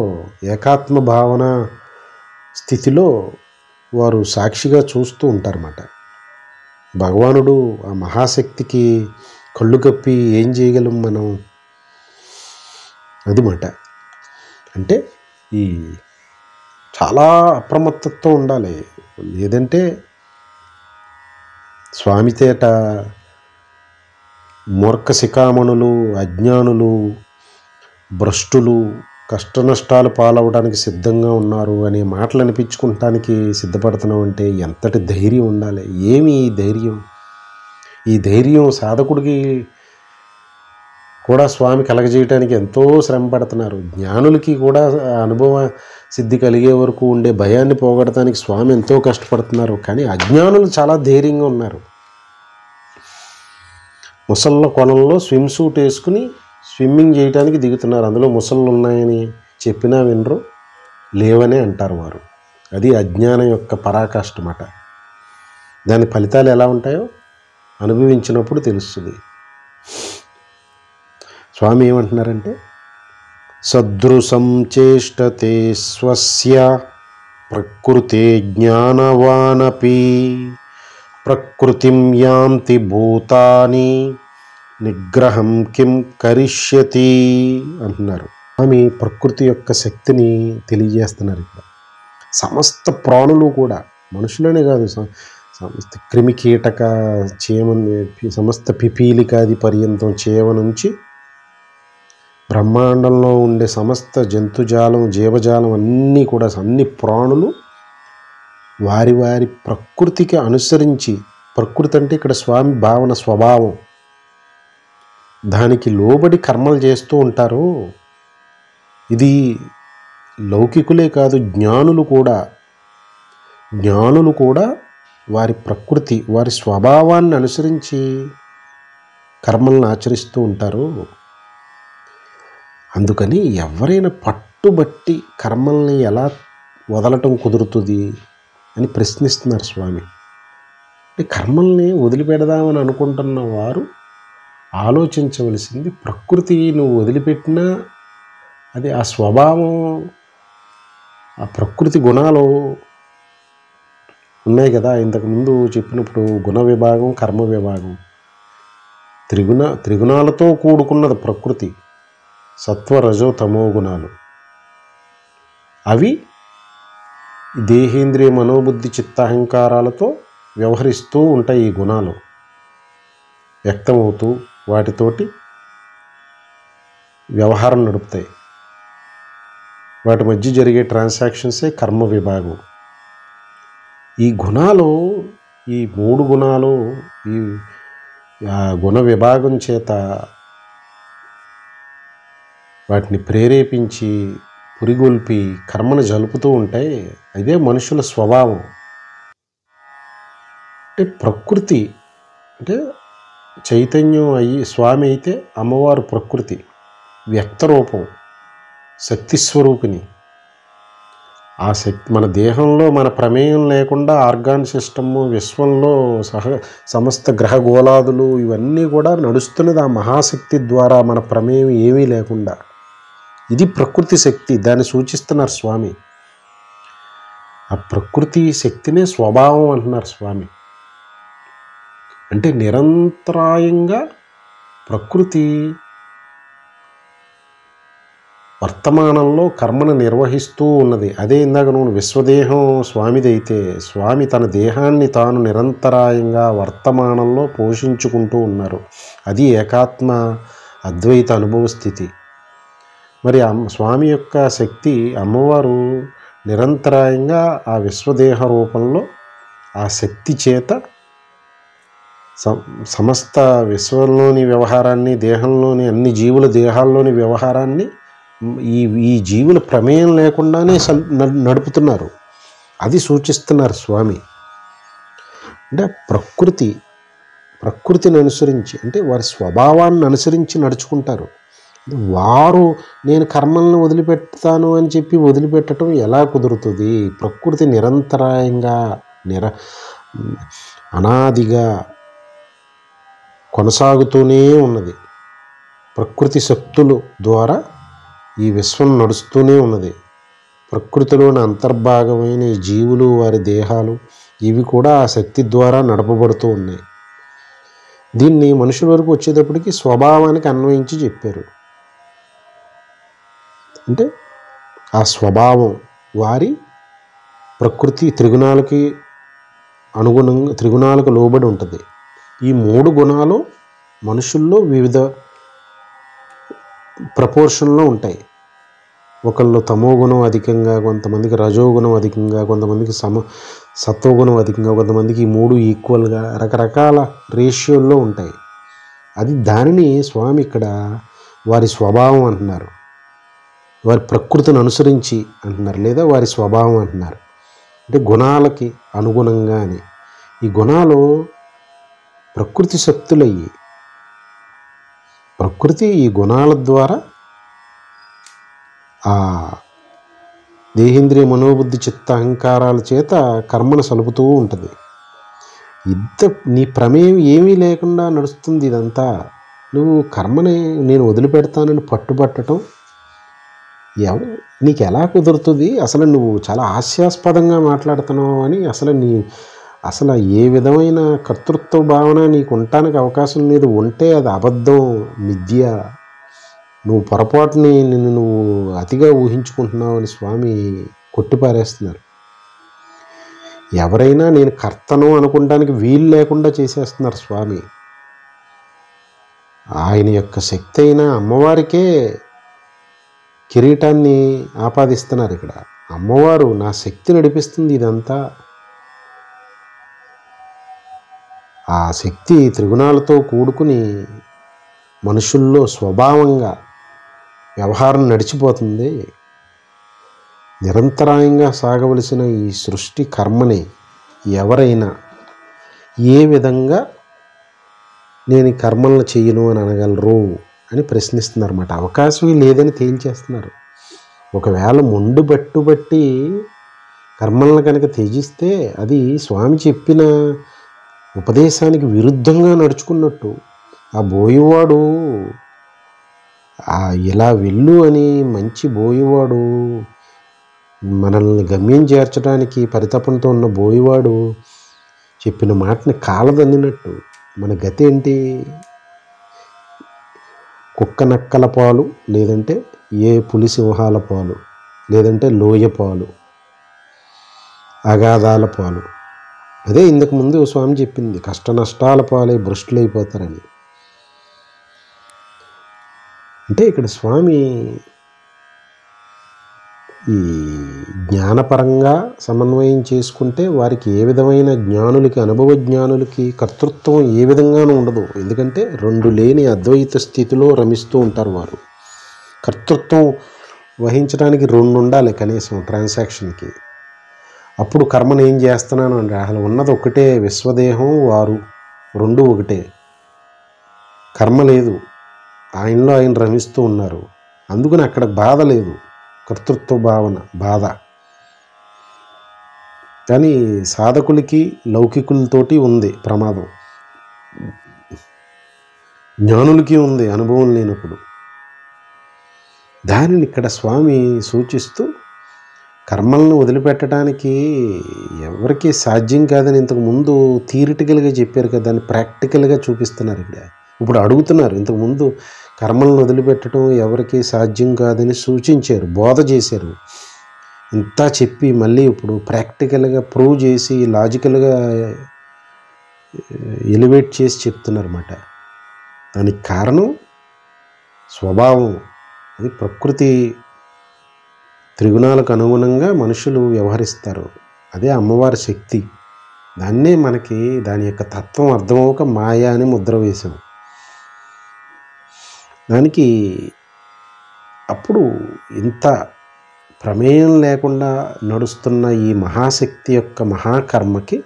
ఏకాత్మ భావన స్థితిలో వారు సాక్షిగా చూస్తూ ఉంటారన్నమాట. భగవానుడు ఆ మహాశక్తికి కళ్ళు కప్పి ఏం చేయగలం మనం? అది మాట. అంటే ఈ చాలా అప్రమత్తతో ఉండాలి. లేదంటే స్వామితేట మూర్ఖ శిఖామణులు, అజ్ఞానులు, భ్రష్టులు కష్టనష్టాలు పాలవడానికి సిద్ధంగా ఉన్నారు అనే మాటలు అనిపించుకుంటానికి సిద్ధపడుతున్నాం అంటే ఎంతటి ధైర్యం ఉండాలి. ఏమి ఈ ధైర్యం? ఈ ధైర్యం సాధకుడికి కూడా స్వామి కలగజేయడానికి ఎంతో శ్రమ పడుతున్నారు. జ్ఞానులకి కూడా అనుభవ సిద్ధి కలిగే వరకు ఉండే భయాన్ని పోగొడటానికి స్వామి ఎంతో కష్టపడుతున్నారు. కానీ అజ్ఞానులు చాలా ధైర్యంగా ఉన్నారు. ముసళ్ళ కొలంలో స్విమ్ సూట్ వేసుకుని స్విమ్మింగ్ చేయడానికి దిగుతున్నారు. అందులో ముసళ్ళు ఉన్నాయని చెప్పినా వినరు, లేవనే అంటారు వారు. అది అజ్ఞానం యొక్క పరాకాష్ఠమాట. దాని ఫలితాలు ఎలా ఉంటాయో అనుభవించినప్పుడు తెలుస్తుంది. స్వామి ఏమంటున్నారంటే, సదృశం చేష్టతే స్వస్య ప్రకృతే జ్ఞానవానపి ప్రకృతిం యాంతి భూతాని నిగ్రహం కిం కరిష్యతి అంటున్నారు. స్వామి ప్రకృతి యొక్క శక్తిని తెలియజేస్తున్నారు. ఇక్కడ సమస్త ప్రాణులు కూడా, మనుషులనే కాదు, సమస్త క్రిమి కీటక చీమ, సమస్త పిపీలికాది పర్యంతం చేవ నుంచి బ్రహ్మాండంలో ఉండే సమస్త జంతుజాలం, జీవజాలం అన్నీ కూడా, అన్ని ప్రాణులు వారి వారి ప్రకృతికి అనుసరించి, ప్రకృతి అంటే ఇక్కడ స్వామి భావన స్వభావం, దానికి లోబడి కర్మలు చేస్తూ ఉంటారు. ఇది లౌకికులే కాదు, జ్ఞానులు కూడా వారి ప్రకృతి, వారి స్వభావాన్ని అనుసరించి కర్మలను ఆచరిస్తూ ఉంటారు. అందుకని ఎవరైనా పట్టుబట్టి కర్మల్ని ఎలా వదలటం కుదురుతుంది అని ప్రశ్నిస్తున్నారు స్వామి. కర్మల్ని వదిలిపెడదామని అనుకుంటున్న వారు ఆలోచించవలసింది, ప్రకృతి నువ్వు వదిలిపెట్టినా అది ఆ స్వభావం, ఆ ప్రకృతి గుణాలు ఉన్నాయి కదా. ఇంతకుముందు చెప్పినప్పుడు గుణ విభాగం, కర్మ విభాగం, త్రిగుణాలతో కూడుకున్నది ప్రకృతి. సత్వ, రజో, తమో గుణాలు. అవి దేహేంద్రియ మనోబుద్ధి చిత్తహంకారాలతో వ్యవహరిస్తూ ఉంటాయి. ఈ గుణాలు వ్యక్తమవుతూ వాటితోటి వ్యవహారం నడుపుతాయి. వాటి మధ్య జరిగే ట్రాన్సాక్షన్సే కర్మ విభాగం. ఈ గుణాలు, ఈ మూడు గుణాలు ఈ గుణ విభాగం చేత వాటిని ప్రేరేపించి పురిగొల్పి కర్మను జలుపుతూ ఉంటాయి. అదే మనుషుల స్వభావం. అంటే ప్రకృతి అంటే చైతన్యం స్వామి అయితే అమ్మవారు ప్రకృతి వ్యక్తరూపం, శక్తిస్వరూపిణి. ఆ శక్తి మన దేహంలో మన ప్రమేయం లేకుండా ఆర్గాన్ సిస్టము, విశ్వంలో సమస్త గ్రహగోళాదులు ఇవన్నీ కూడా నడుస్తున్నది ఆ మహాశక్తి ద్వారా, మన ప్రమేయం ఏమీ లేకుండా. ఇది ప్రకృతి శక్తి. దాన్ని సూచిస్తున్నారు స్వామి. ఆ ప్రకృతి శక్తినే స్వభావం అంటున్నారు స్వామి. అంటే నిరంతరాయంగా ప్రకృతి వర్తమానంలో కర్మను నిర్వహిస్తూ ఉన్నది. అదే ఇందాక నువ్వు విశ్వదేహం స్వామిదైతే స్వామి తన దేహాన్ని తాను నిరంతరాయంగా వర్తమానంలో పోషించుకుంటూ ఉన్నారు. అది ఏకాత్మ అద్వైత అనుభవ స్థితి. మరి స్వామి యొక్క శక్తి అమ్మవారు నిరంతరాయంగా ఆ విశ్వదేహ రూపంలో ఆ శక్తి చేత సమస్త విశ్వంలోని వ్యవహారాన్ని, దేహంలోని అన్ని జీవుల దేహాల్లోని వ్యవహారాన్ని ఈ జీవుల ప్రమేయం లేకుండానే నడుపుతున్నారు. అది సూచిస్తున్నారు స్వామి. అంటే ప్రకృతిని అనుసరించి, అంటే వారి స్వభావాన్ని అనుసరించి నడుచుకుంటారు. వారు నేను కర్మలను వదిలిపెడతాను అని చెప్పి వదిలిపెట్టడం ఎలా కుదురుతుంది? ప్రకృతి నిరంతరాయంగా అనాదిగా కొనసాగుతూనే ఉన్నది. ప్రకృతి శక్తుల ద్వారా ఈ విశ్వం నడుస్తూనే ఉన్నది. ప్రకృతిలోని అంతర్భాగమైన ఈ జీవులు, వారి దేహాలు ఇవి కూడా ఆ శక్తి ద్వారా నడపబడుతూ ఉన్నాయి. దీన్ని మనుషుల వరకు వచ్చేటప్పటికి స్వభావానికి అన్వయించి చెప్పారు. అంటే ఆ స్వభావం వారి ప్రకృతి త్రిగుణాలకి అనుగుణంగా, త్రిగుణాలకు లోబడి ఉంటుంది. ఈ 3 గుణాలు మనుషుల్లో వివిధ ప్రపోర్షన్లో ఉంటాయి. ఒకళ్ళు తమోగుణం అధికంగా, కొంతమందికి రజోగుణం అధికంగా, కొంతమందికి సత్వగుణం అధికంగా, కొంతమందికి ఈ 3 ఈక్వల్గా రకరకాల రేషియోల్లో ఉంటాయి. దానిని స్వామి ఇక్కడ వారి స్వభావం అంటున్నారు. వారి ప్రకృతిని అనుసరించి అంటున్నారు, లేదా వారి స్వభావం అంటున్నారు. అంటే గుణాలకి అనుగుణంగా అని. ఈ గుణాలు ప్రకృతి శక్తులయ్యి, ప్రకృతి ఈ గుణాల ద్వారా ఆ దేహేంద్రియ మనోబుద్ధి చిత్త అహంకారాల చేత కర్మను సలుపుతూ ఉంటుంది. నీ ప్రమేయం ఏమీ లేకుండా నడుస్తుంది ఇదంతా. నువ్వు కర్మని నేను వదిలిపెడతానని పట్టుబట్టడం నీకు ఎలా కుదురుతుంది? అసలు నువ్వు చాలా హాస్యాస్పదంగా మాట్లాడుతున్నావు అని, అసలు ఏ విధమైన కర్తృత్వ భావన నీకు ఉండటానికి అవకాశం లేదు. ఉంటే అది అబద్ధం, మిథ్య. నువ్వు పొరపాటుని నువ్వు అతిగా ఊహించుకుంటున్నావు అని స్వామి కొట్టిపారేస్తున్నారు. ఎవరైనా నేను కర్తను అనుకోవడానికి వీలు లేకుండా చేసేస్తున్నారు స్వామి. ఆయన యొక్క శక్తి అయిన అమ్మవారికే కిరీటాన్ని ఆపాదిస్తున్నారు ఇక్కడ. అమ్మవారు నా శక్తి నడిపిస్తుంది ఇదంతా. ఆ శక్తి త్రిగుణాలతో కూడుకుని మనుషుల్లో స్వభావంగా వ్యవహారం నడిచిపోతుంది. నిరంతరాయంగా సాగవలసిన ఈ సృష్టి కర్మని ఎవరైనా ఏ విధంగా నేను ఈ కర్మలను చెయ్యను అని అనగలరు అని ప్రశ్నిస్తున్నారు అన్నమాట. అవకాశం లేదని తేల్చేస్తున్నారు. ఒకవేళ మొండు బట్టి కర్మలను కనుక త్యజిస్తే అది స్వామి చెప్పిన ఉపదేశానికి విరుద్ధంగా నడుచుకున్నట్టు. ఆ బోయేవాడు ఇలా వెళ్ళు అని మంచి బోయేవాడు, మనల్ని గమ్యం చేర్చడానికి పరితపంతో ఉన్న బోయేవాడు చెప్పిన మాటని కాలదన్నినట్టు మన గతి ఏంటి? కుక్క నక్కల పాలు, లేదంటే ఏ పులి సింహాల పాలు, లేదంటే లోయ పాలు, అగాధాల పాలు. అదే ఇంతకు ముందు స్వామి చెప్పింది, కష్ట నష్టాల పాలై భ్రష్టులైపోతారని. అంటే ఇక్కడ స్వామి ఈ జ్ఞానపరంగా సమన్వయం చేసుకుంటే వారికి ఏ విధమైన జ్ఞానులకి, అనుభవ జ్ఞానులకి కర్తృత్వం ఏ విధంగానూ ఉండదు. ఎందుకంటే రెండు లేని అద్వైత స్థితిలో రమిస్తూ ఉంటారు వారు. కర్తృత్వం వహించడానికి 2 ఉండాలి కనీసం ట్రాన్సాక్షన్కి. అప్పుడు కర్మను ఏం చేస్తున్నాను అంటే అసలు ఉన్నది ఒకటే, విశ్వదేహం వారు 2 ఒకటే. కర్మ లేదు, ఆయనలో ఆయన రమిస్తూ ఉన్నారు. అందుకని అక్కడ బాధ లేదు, కర్తృత్వ భావన బాధ. కానీ సాధకులకి లౌకికులతోటి ఉంది ప్రమాదం, జ్ఞానులకి ఉంది అనుభవం లేనప్పుడు. దానిని ఇక్కడ స్వామి సూచిస్తూ కర్మలను వదిలిపెట్టడానికి ఎవరికీ సాధ్యం కాదని ఇంతకుముందు థియరిటికల్గా చెప్పారు కదా, దాన్ని ప్రాక్టికల్గా చూపిస్తున్నారు ఇక్కడ. ఇప్పుడు అడుగుతున్నారు, ఇంతకుముందు కర్మలను వదిలిపెట్టడం ఎవరికీ సాధ్యం కాదని సూచించారు, బోధ చేశారు. ఇంత చెప్పి మళ్ళీ ఇప్పుడు ప్రాక్టికల్గా ప్రూవ్ చేసి లాజికల్గా ఎలివేట్ చేసి చెప్తున్నారన్నమాట. దానికి కారణం స్వభావం, అది ప్రకృతి త్రిగుణాలకు అనుగుణంగా మనుషులు వ్యవహరిస్తారు. అదే అమ్మవారి శక్తి. దాన్నే మనకి దాని యొక్క తత్వం అర్థమవక మాయా అని ముద్ర వేశాం. దానికి అప్పుడు ఇంత ప్రమేయం లేకుండా నడుస్తున్న ఈ మహాశక్తి యొక్క మహాకర్మకి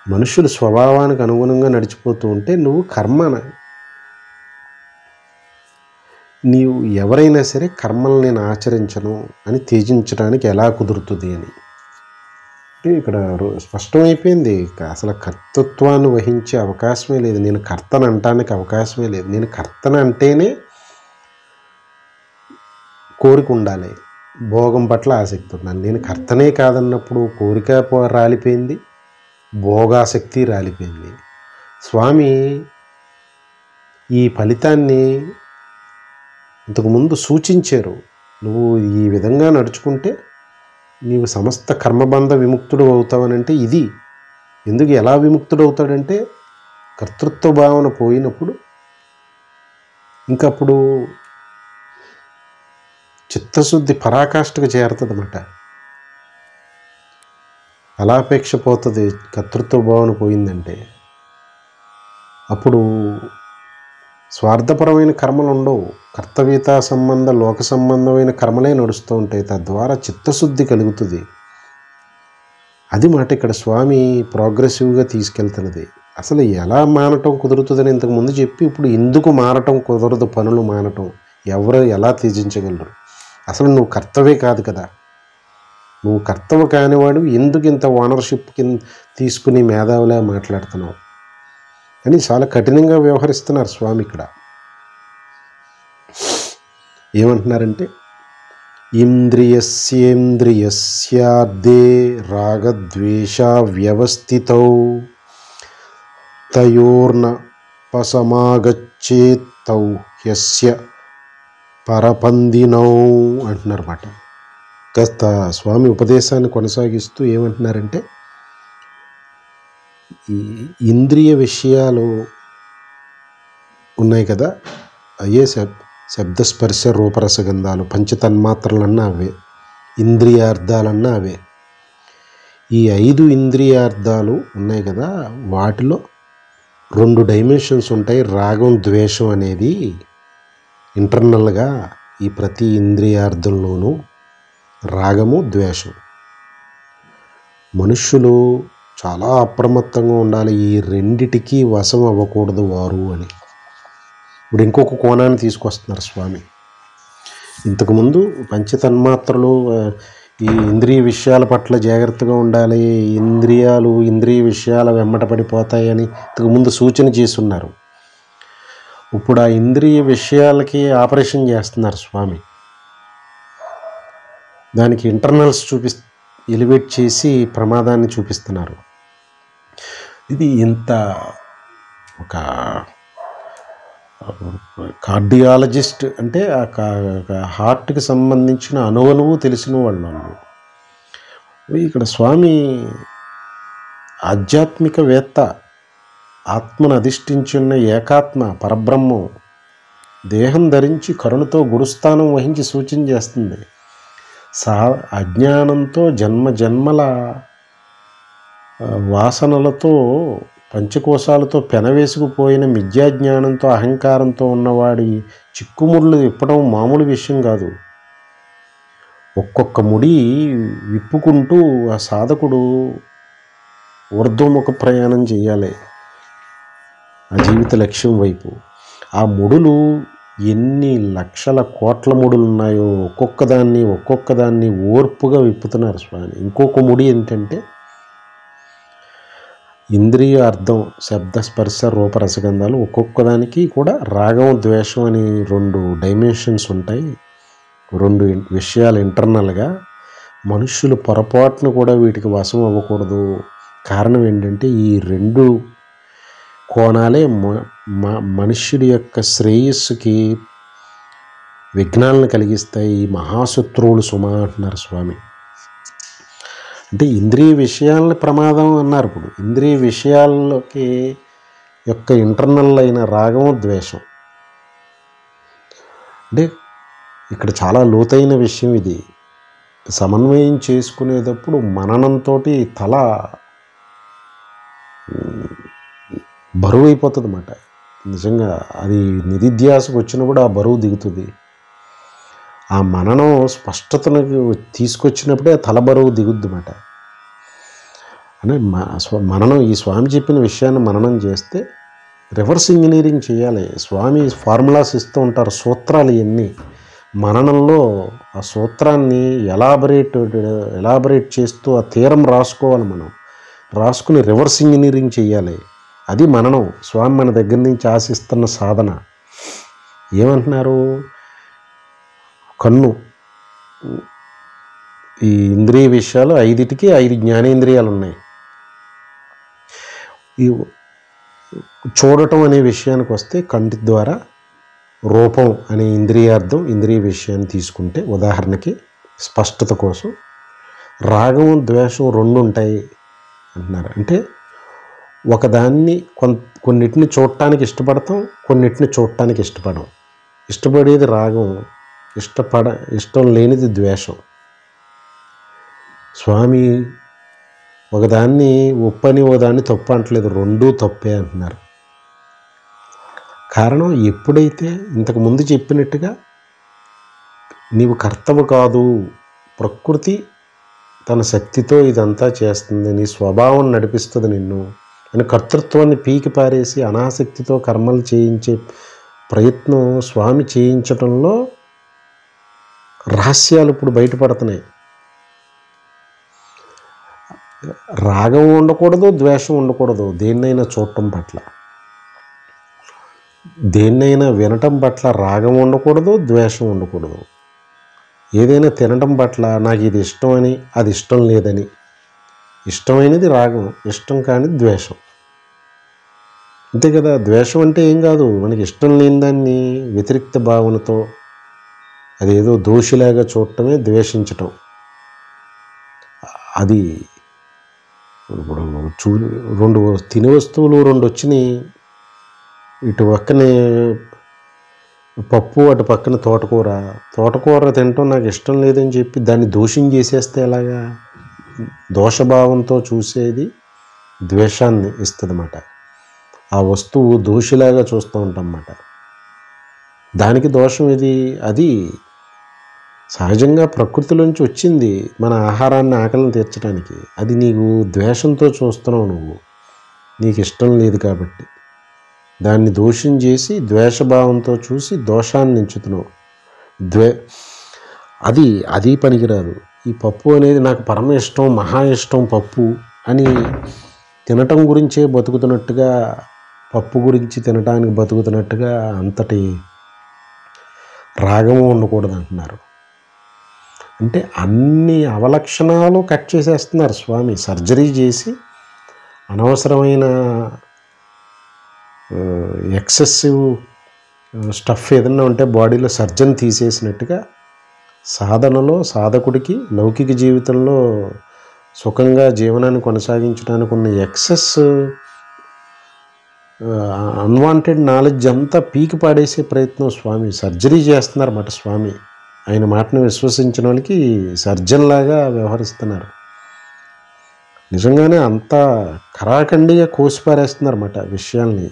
మనుషులు స్వభావానికి అనుగుణంగా నడిచిపోతూ ఉంటే నువ్వు నీవు ఎవరైనా సరే కర్మలు నేను ఆచరించను అని త్యజించడానికి ఎలా కుదురుతుంది అని అంటే ఇక్కడ స్పష్టమైపోయింది. అసలు కర్తృత్వాన్ని వహించే అవకాశమే లేదు, నేను కర్తను అనటానికి అవకాశమే లేదు. నేను కర్తను అంటేనే కోరిక ఉండాలి, భోగం పట్ల ఆసక్తి ఉండాలి. నేను కర్తనే కాదన్నప్పుడు కోరిక రాలిపోయింది, భోగాసక్తి రాలిపోయింది. స్వామి ఈ ఫలితాన్ని ఇంతకుముందు సూచించారు. నువ్వు ఈ విధంగా నడుచుకుంటే నీవు సమస్త కర్మబంధ విముక్తుడు అవుతావనంటే ఇది. ఎందుకు ఎలా విముక్తుడు అవుతాడంటే కర్తృత్వ భావన పోయినప్పుడు ఇంకప్పుడు చిత్తశుద్ధి పరాకాష్ఠకు చేరుతుంది అన్నమాట. ఫలాపేక్ష పోతుంది. కర్తృత్వ భావన పోయిందంటే అప్పుడు స్వార్థపరమైన కర్మలు ఉండవు, కర్తవ్యతా సంబంధ లోక సంబంధమైన కర్మలే నడుస్తూ ఉంటాయి. తద్వారా చిత్తశుద్ధి కలుగుతుంది. అది మాట ఇక్కడ స్వామి ప్రోగ్రెసివ్గా తీసుకెళ్తున్నది. అసలు ఎలా మానటం కుదురుతుందని ఇంతకుముందు చెప్పి ఇప్పుడు ఎందుకు మారటం కుదరదు, పనులు మానటం ఎవరు ఎలా త్యజించగలరు? అసలు నువ్వు కర్తవే కాదు కదా, నువ్వు కర్తవ కానివాడు ఎందుకు ఇంత ఓనర్షిప్ కింద తీసుకుని మేధావులా మాట్లాడుతున్నావు అని చాలా కఠినంగా వ్యవహరిస్తున్నారు స్వామి. ఇక్కడ ఏమంటున్నారంటే ఇంద్రియస్యేంద్రియస్యార్థే రాగద్వేష వ్యవస్థితౌ తయోర్నపసమాగచ్చేత్తౌ హ్యస్య పరపందినౌ అంటున్నారన్నమాట. కాస్త స్వామి ఉపదేశాన్ని కొనసాగిస్తూ ఏమంటున్నారంటే ఈ ఇంద్రియ విషయాలు ఉన్నాయి కదా, అయ్యే శబ్దస్పర్శ రూపరసగంధాలు పంచతన్మాత్రలన్నా అవే, ఇంద్రియార్థాలన్నా అవే. ఈ 5 ఇంద్రియార్థాలు ఉన్నాయి కదా, వాటిలో 2 డైమెన్షన్స్ ఉంటాయి. రాగం ద్వేషం అనేది ఇంటర్నల్గా ఈ ప్రతి ఇంద్రియార్థంలోనూ రాగము ద్వేషం. మనుష్యులు చాలా అప్రమత్తంగా ఉండాలి, ఈ రెండిటికి వశం అవ్వకూడదు వారు అని. ఇప్పుడు ఇంకొక కోణాన్ని తీసుకొస్తున్నారు స్వామి. ఇంతకుముందు పంచతన్మాత్రలు ఈ ఇంద్రియ విషయాల పట్ల జాగ్రత్తగా ఉండాలి, ఇంద్రియాలు ఇంద్రియ విషయాల వెంబట పడిపోతాయని ఇంతకుముందు సూచన చేస్తున్నారు. ఇప్పుడు ఆ ఇంద్రియ విషయాలకి ఆపరేషన్ చేస్తున్నారు స్వామి. దానికి ఇంటర్నల్స్ ఎలివేట్ చేసి ప్రమాదాన్ని చూపిస్తున్నారు. ఇది ఇంత ఒక కార్డియాలజిస్ట్ అంటే హార్ట్కి సంబంధించిన అణువణువు తెలిసిన వాళ్ళు. ఇక్కడ స్వామి ఆధ్యాత్మికవేత్త, ఆత్మను అధిష్ఠించున్న ఏకాత్మ పరబ్రహ్మం దేహం ధరించి కరుణతో గురుస్థానం వహించి సూచన చేస్తుంది. అజ్ఞానంతో జన్మ జన్మల వాసనలతో పంచకోశాలతో పెనవేసుకుపోయిన మిథ్యాజ్ఞానంతో అహంకారంతో ఉన్నవాడి చిక్కుముళ్ళు విప్పడం మామూలు విషయం కాదు. ఒక్కొక్క ముడి విప్పుకుంటూ ఆ సాధకుడు ఊర్ధ్వముఖ ప్రయాణం చేయాలి ఆ జీవిత లక్ష్యం వైపు. ఆ ముడులు ఎన్ని లక్షల కోట్ల ముడులు ఉన్నాయో ఒక్కొక్క దాన్ని ఓర్పుగా విప్పుతున్నారు స్వామి. ఇంకొక ముడి ఏంటంటే ఇంద్రియ అర్థం, శబ్ద స్పర్శ రూప రసగంధాలు. ఒక్కొక్క దానికి కూడా రాగం ద్వేషం అని 2 డైమెన్షన్స్ ఉంటాయి, 2 విషయాలు ఇంటర్నల్గా. మనుష్యులు పొరపాటును కూడా వీటికి వశం అవ్వకూడదు. కారణం ఏంటంటే ఈ 2 కోణాలే మనుష్యుడి యొక్క శ్రేయస్సుకి విఘ్నాలను కలిగిస్తాయి. ఈ మహాశత్రువులు సుమా అంటున్నారు స్వామి. అంటే ఇంద్రియ విషయాలని ప్రమాదం అన్నారు. ఇప్పుడు ఇంద్రియ విషయాల్లోకి యొక్క ఇంటర్నల్ అయిన రాగం ద్వేషం అంటే ఇక్కడ చాలా లోతైన విషయం ఇది. సమన్వయం చేసుకునేటప్పుడు మననంతో తల బరువు అయిపోతుంది అన్నమాట. నిజంగా అది నిధిధ్యాసకు వచ్చినప్పుడు ఆ బరువు దిగుతుంది. ఆ మననం స్పష్టతను తీసుకొచ్చినప్పుడే తల బరువు దిగుద్ది అన్నమాట. అంటే మననం ఈ స్వామి చెప్పిన విషయాన్ని మననం చేస్తే రివర్స్ ఇంజనీరింగ్ చేయాలి. స్వామి ఫార్ములాస్ ఇస్తూ ఉంటారు, సూత్రాలు ఇవన్నీ. మననంలో ఆ సూత్రాన్ని ఎలాబరేట్ చేస్తూ ఆ తీరం రాసుకోవాలి. మనం రాసుకుని రివర్స్ ఇంజనీరింగ్ చేయాలి. అది మననం. స్వామి మన దగ్గర నుంచి ఆశిస్తున్న సాధన. ఏమంటున్నారు? కన్ను, ఈ ఇంద్రియ విషయాలు 5టికి 5 జ్ఞానేంద్రియాలు ఉన్నాయి. ఈ చూడటం అనే విషయానికి వస్తే కంటి ద్వారా రూపం అనే ఇంద్రియార్థం, ఇంద్రియ విషయాన్ని తీసుకుంటే ఉదాహరణకి స్పష్టత కోసం రాగం ద్వేషం 2 ఉంటాయి అంటున్నారు. అంటే ఒకదాన్ని కొన్నిటిని చూడటానికి ఇష్టపడతాం, కొన్నిటిని చూడటానికి ఇష్టపడం. ఇష్టపడేది రాగం, ఇష్టం లేనిది ద్వేషం. స్వామి ఒకదాన్ని ఒప్పని ఒకదాన్ని తప్పు అంటలేదు, 2 తప్పే అంటున్నారు. కారణం ఎప్పుడైతే ఇంతకుముందు చెప్పినట్టుగా నీవు కర్తవు కాదు, ప్రకృతి తన శక్తితో ఇదంతా చేస్తుంది, నీ స్వభావం నడిపిస్తుంది నిన్ను అని కర్తృత్వాన్ని పీకి పారేసి అనాసక్తితో కర్మలు చేయించే ప్రయత్నం స్వామి చేయించటంలో రహస్యాలు ఇప్పుడు బయటపడుతున్నాయి. రాగం ఉండకూడదు, ద్వేషం ఉండకూడదు. దేన్నైనా చూడటం పట్ల, దేన్నైనా వినటం పట్ల రాగం ఉండకూడదు, ద్వేషం ఉండకూడదు. ఏదైనా తినటం పట్ల నాకు ఇది ఇష్టం అని, అది ఇష్టం లేదని. ఇష్టమైనది రాగం, ఇష్టం కాని ద్వేషం. అంతే కదా. ద్వేషం అంటే ఏం కాదు, మనకి ఇష్టం లేని దాన్ని వ్యతిరిక్త భావనతో అదేదో దోషిలాగా చూడటమే ద్వేషించటం. అది ఇప్పుడు 2 తినే వస్తువులు 2 వచ్చినాయి, ఇటు పక్కనే పప్పు, అటు పక్కన తోటకూర తినటం నాకు ఇష్టం లేదని చెప్పి దాన్ని దోషం చేసేస్తే ఎలాగా? దోషభావంతో చూసేది ద్వేషాన్ని ఇస్తుంది అన్నమాట. ఆ వస్తువు దోషిలాగా చూస్తూ ఉంటాం అన్నమాట. దానికి దోషం ఇది. అది సహజంగా ప్రకృతిలోంచి వచ్చింది మన ఆహారాన్ని, ఆకలిని తీర్చడానికి. అది నీకు ద్వేషంతో చూస్తున్నావు, నువ్వు నీకు ఇష్టం లేదు కాబట్టి దాన్ని దోషం చేసి ద్వేషభావంతో చూసి దోషాన్ని ఎంచుతున్నావు. అది పనికిరాదు. ఈ పప్పు అనేది నాకు పరమ ఇష్టం, మహా ఇష్టం పప్పు అని తినటం గురించే బతుకుతున్నట్టుగా, పప్పు గురించి తినటానికి బతుకుతున్నట్టుగా అంతటి రాగము ఉండకూడదు అంటున్నారు. అంటే అన్ని అవలక్షణాలు కట్ చేసేస్తున్నారు స్వామి. సర్జరీ చేసి అనవసరమైన ఎక్సెసివ్ స్టఫ్ ఏదన్నా ఉంటే బాడీలో సర్జన్ తీసేసినట్టుగా సాధనలో సాధకుడికి లౌకిక జీవితంలో సుఖంగా జీవనాన్ని కొనసాగించడానికి ఉన్న ఎక్సెస్ అన్వాంటెడ్ నాలెడ్జ్ అంతా పీకి పాడేసే ప్రయత్నం స్వామి. సర్జరీ చేస్తున్నారు అన్నమాట స్వామి. ఆయన మాటను విశ్వసించిన వాళ్ళకి సర్జన్ లాగా వ్యవహరిస్తున్నారు. నిజంగానే అంత కరాఖండిగా కోసిపారేస్తున్నారన్నమాట విషయాల్ని.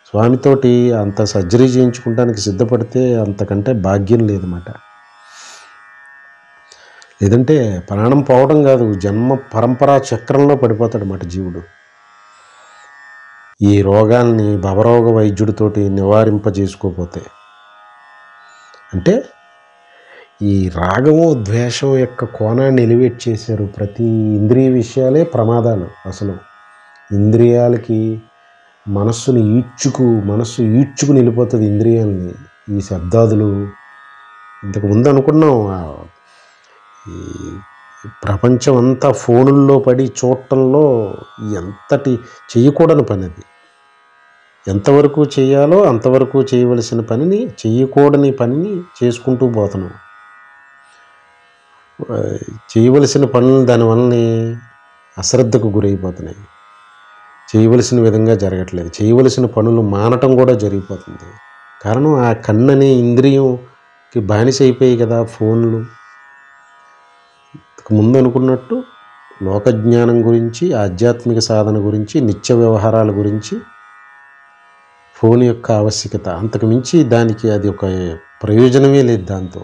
స్వామితోటి అంత సర్జరీ చేయించుకోవడానికి సిద్ధపడితే అంతకంటే భాగ్యం లేదన్నమాట. లేదంటే ప్రాణం పోవడం కాదు, జన్మ పరంపరా చక్రంలో పడిపోతాడన్నమాట జీవుడు. ఈ రోగాల్ని భవరోగ వైద్యుడితోటి నివారింపజేసుకోపోతే. అంటే ఈ రాగము ద్వేషం యొక్క కోణాన్ని ఎలివేట్ చేశారు. ప్రతి ఇంద్రియ విషయాలే ప్రమాదాలు. అసలు ఇంద్రియాలకి మనస్సు ఈడ్చుకు వెళ్ళిపోతుంది ఇంద్రియాలని. ఈ శబ్దాదులు ఇంతకుముందు అనుకున్నాం, ఈ ప్రపంచం అంతా ఫోనుల్లో పడి చూడటంలో ఎంతటి చేయకూడని పని అది. ఎంతవరకు చేయాలో అంతవరకు చేయవలసిన పనిని, చేయకూడని పనిని చేసుకుంటూ పోతున్నాం. చేయవలసిన పనులు దానివల్లనే అశ్రద్ధకు గురైపోతున్నాయి. చేయవలసిన విధంగా జరగట్లేదు. చేయవలసిన పనులు మానటం కూడా జరిగిపోతుంది. కారణం ఆ కన్ననే ఇంద్రియంకి బానిస అయిపోయాయి కదా ఫోన్లు. ముందు అనుకున్నట్టు లోకజ్ఞానం గురించి, ఆధ్యాత్మిక సాధన గురించి, నిత్య వ్యవహారాల గురించి ఫోన్ యొక్క ఆవశ్యకత, అంతకు మించి దానికి అది ఒక ప్రయోజనమే లేదు. దాంతో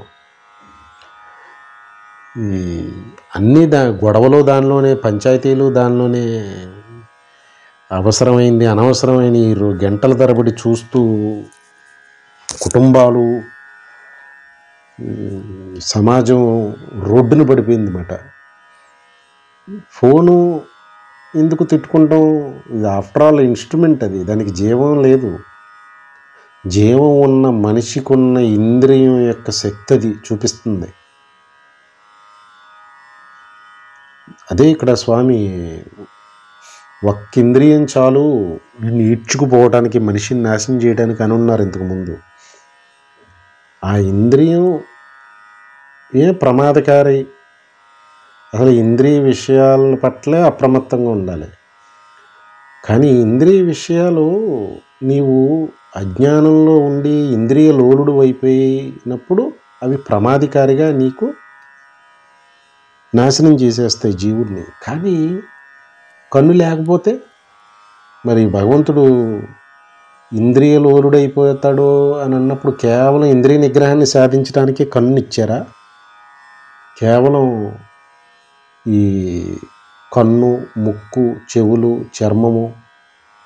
ఈ అన్నీ గొడవలు దానిలోనే, పంచాయతీలు దానిలోనే, అవసరమైంది అనవసరమైన గంటల తరబడి చూస్తూ కుటుంబాలు, సమాజం రోడ్డును పడిపోయింది అన్నమాట. ఫోను ఎందుకు తిట్టుకుంటాం? ఇది ఆఫ్టర్ ఆల్ ఇన్స్ట్రుమెంట్, అది దానికి జీవం లేదు. జీవం ఉన్న మనిషికి ఉన్న ఇంద్రియం యొక్క శక్తి అది చూపిస్తుంది. అదే ఇక్కడ స్వామి ఒక్క ఇంద్రియం చాలు నిన్ను ఈడ్చుకుపోవడానికి, మనిషిని నాశనం చేయడానికి అని ఉన్నారు ఇంతకుముందు. ఆ ఇంద్రియం ప్రమాదకారి. అసలు ఇంద్రియ విషయాల పట్లే అప్రమత్తంగా ఉండాలి. కానీ ఇంద్రియ విషయాలు నీవు అజ్ఞానంలో ఉండి ఇంద్రియ లోలుడు అయిపోయినప్పుడు అవి ప్రమాదకారిగా నీకు నాశనం చేసేస్తాయి జీవుడిని. కానీ కన్ను లేకపోతే మరి భగవంతుడు ఇంద్రియ లోలుడైపోతాడు అని అన్నప్పుడు కేవలం ఇంద్రియ నిగ్రహాన్ని సాధించడానికి కన్ను ఇచ్చారా? కేవలం ఈ కన్ను, ముక్కు, చెవులు, చర్మము,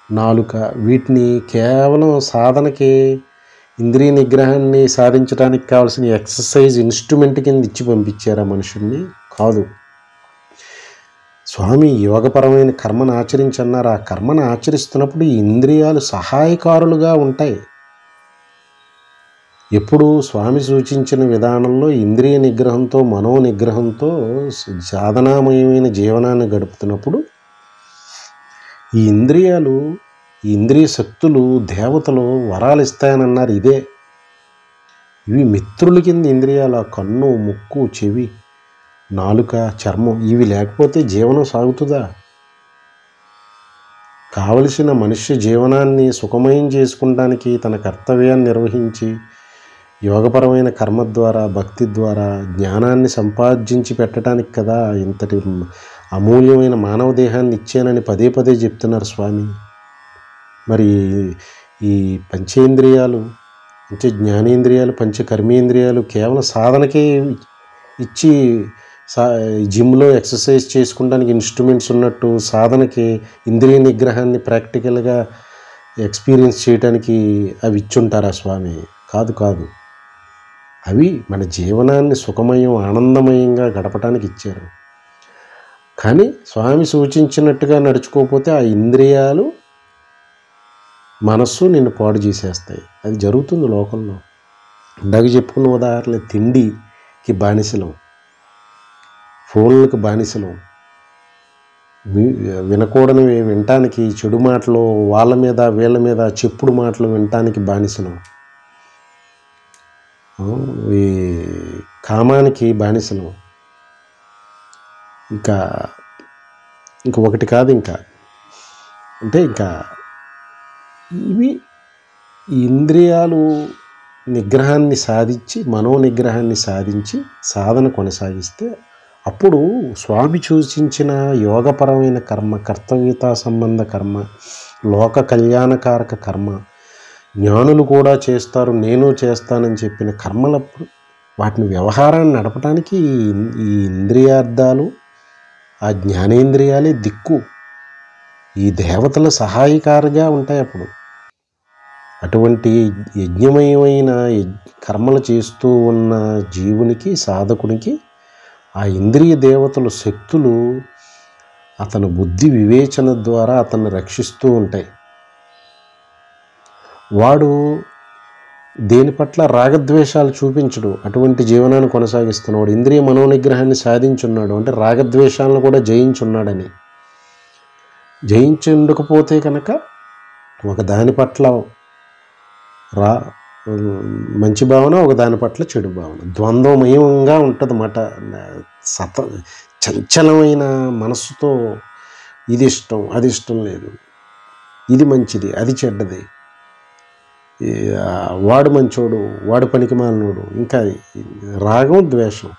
నాలుక, వీటిని కేవలం సాధనకి, ఇంద్రియ నిగ్రహాన్ని సాధించడానికి కావాల్సిన ఎక్సర్సైజ్ ఇన్స్ట్రుమెంట్ కింద ఇచ్చి పంపించారా మనుషుల్ని? కాదు. స్వామి యోగపరమైన కర్మను ఆచరించన్నారు. ఆ కర్మను ఆచరిస్తున్నప్పుడు ఈ ఇంద్రియాలు సహాయకారులుగా ఉంటాయి. ఎప్పుడు స్వామి సూచించిన విధానంలో ఇంద్రియ నిగ్రహంతో, మనో నిగ్రహంతో సాధనామయమైన జీవనాన్ని గడుపుతున్నప్పుడు ఈ ఇంద్రియాలు, ఈ ఇంద్రియ శక్తులు దేవతలు వరాలు ఇస్తాయని అన్నారు. ఇవి మిత్రుల కింద ఇంద్రియాలు. ఆ కన్ను, ముక్కు, చెవి, నాలుక, చర్మం ఇవి లేకపోతే జీవనం సాగుతుందా? కావలసిన మనుష్య జీవనాన్ని సుఖమయం చేసుకుంటానికి తన కర్తవ్యాన్ని నిర్వహించి యోగపరమైన కర్మ ద్వారా, భక్తి ద్వారా జ్ఞానాన్ని సంపాదించి పెట్టడానికి కదా ఇంతటి అమూల్యమైన మానవ దేహాన్ని ఇచ్చానని పదే పదే చెప్తున్నారు స్వామి. మరి ఈ పంచేంద్రియాలు, పంచ జ్ఞానేంద్రియాలు, పంచ కర్మేంద్రియాలు కేవలం సాధనకే ఇచ్చి, జిమ్లో ఎక్సర్సైజ్ చేసుకోవడానికి ఇన్స్ట్రుమెంట్స్ ఉన్నట్టు సాధనకి ఇంద్రియ నిగ్రహాన్ని ప్రాక్టికల్గా ఎక్స్పీరియన్స్ చేయడానికి అవి ఇచ్చుంటారా స్వామి? కాదు. అవి మన జీవనాన్ని సుఖమయం, ఆనందమయంగా గడపడానికి ఇచ్చారు. కానీ స్వామి సూచించినట్టుగా నడుచుకోకపోతే ఆ ఇంద్రియాలు, మనస్సు నిన్ను పాడు చేసేస్తాయి. అది జరుగుతుంది లోకంలో. ఇందాక చెప్పుకున్న ఉదాహరణ, తిండికి బానిసలం, ఫోన్లకు బానిసలం, వినకూడనివి వినటానికి, చెడు మాటలు వాళ్ళ మీద వీళ్ళ మీద చెప్పుడు మాటలు వినటానికి బానిసలం, ఈ కామానికి బానిసలం. ఇంకా ఒకటి కాదు, ఇంకా ఇవి ఇంద్రియాలు నిగ్రహాన్ని సాధించి, మనో నిగ్రహాన్ని సాధించి సాధన కొనసాగిస్తే అప్పుడు స్వామి సూచించిన యోగపరమైన కర్మ, కర్తవ్యతా సంబంధ కర్మ, లోక కళ్యాణకారక కర్మ, జ్ఞానులు కూడా చేస్తారు నేను చేస్తానని చెప్పిన కర్మలప్పుడు వాటిని వ్యవహారాన్ని నడపడానికి ఈ ఇంద్రియార్థాలు, ఆ జ్ఞానేంద్రియాలే దిక్కు. ఈ దేవతల సహాయకారిగా ఉంటాయి అప్పుడు. అటువంటి యజ్ఞమయమైన కర్మలు చేస్తూ ఉన్న జీవునికి, సాధకునికి ఆ ఇంద్రియ దేవతలు శక్తులు అతని బుద్ధి వివేచన ద్వారా అతన్ని రక్షిస్తూ ఉంటాయి. వాడు దేని పట్ల రాగద్వేషాలు చూపించడు, అటువంటి జీవనాన్ని కొనసాగిస్తున్నాడు. ఇంద్రియ మనోనిగ్రహాన్ని సాధించున్నాడు అంటే రాగద్వేషాలను కూడా జయించున్నాడని. జయించుండకపోతే కనుక ఒక దాని పట్ల మంచి భావన, ఒక దాని పట్ల చెడు భావన, ద్వంద్వమయంగా ఉంటుంది అన్నమాట. చంచలమైన మనస్సుతో ఇది ఇష్టం, అది ఇష్టం లేదు, ఇది మంచిది, అది చెడ్డది, వాడు మంచోడు, వాడు పనికిమాలినోడు, ఇంకా రాగం ద్వేషం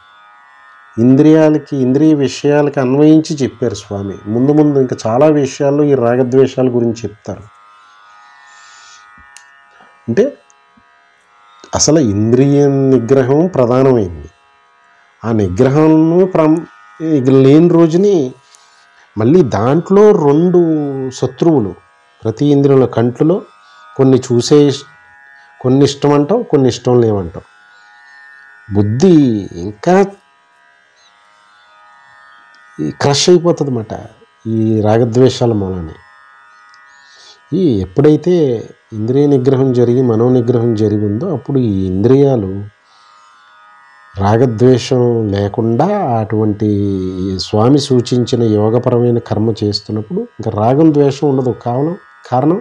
ఇంద్రియాలకి, ఇంద్రియ విషయాలకి అన్వయించి చెప్పారు స్వామి. ముందు ముందు ఇంకా చాలా విషయాల్లో ఈ రాగద్వేషాల గురించి చెప్తారు. అంటే అసలు ఇంద్రియ నిగ్రహం ప్రధానమైంది. ఆ నిగ్రహంను లేని రోజుని మళ్ళీ దాంట్లో 2 శత్రువులు ప్రతి ఇంద్రియంలో. కంట్లో కొన్ని చూసే, కొన్ని ఇష్టం అంటావు, కొన్ని ఇష్టం లేవంటావు. బుద్ధి ఇంకా క్రష్ అయిపోతుంది అన్నమాట ఈ రాగద్వేషాల మూలనే. ఎప్పుడైతే ఇంద్రియ నిగ్రహం జరిగి మనోనిగ్రహం జరిగిందో అప్పుడు ఈ ఇంద్రియాలు రాగద్వేషం లేకుండా అటువంటి స్వామి సూచించిన యోగపరమైన కర్మ చేస్తున్నప్పుడు ఇంకా రాగం ద్వేషం ఉండదు. కారణం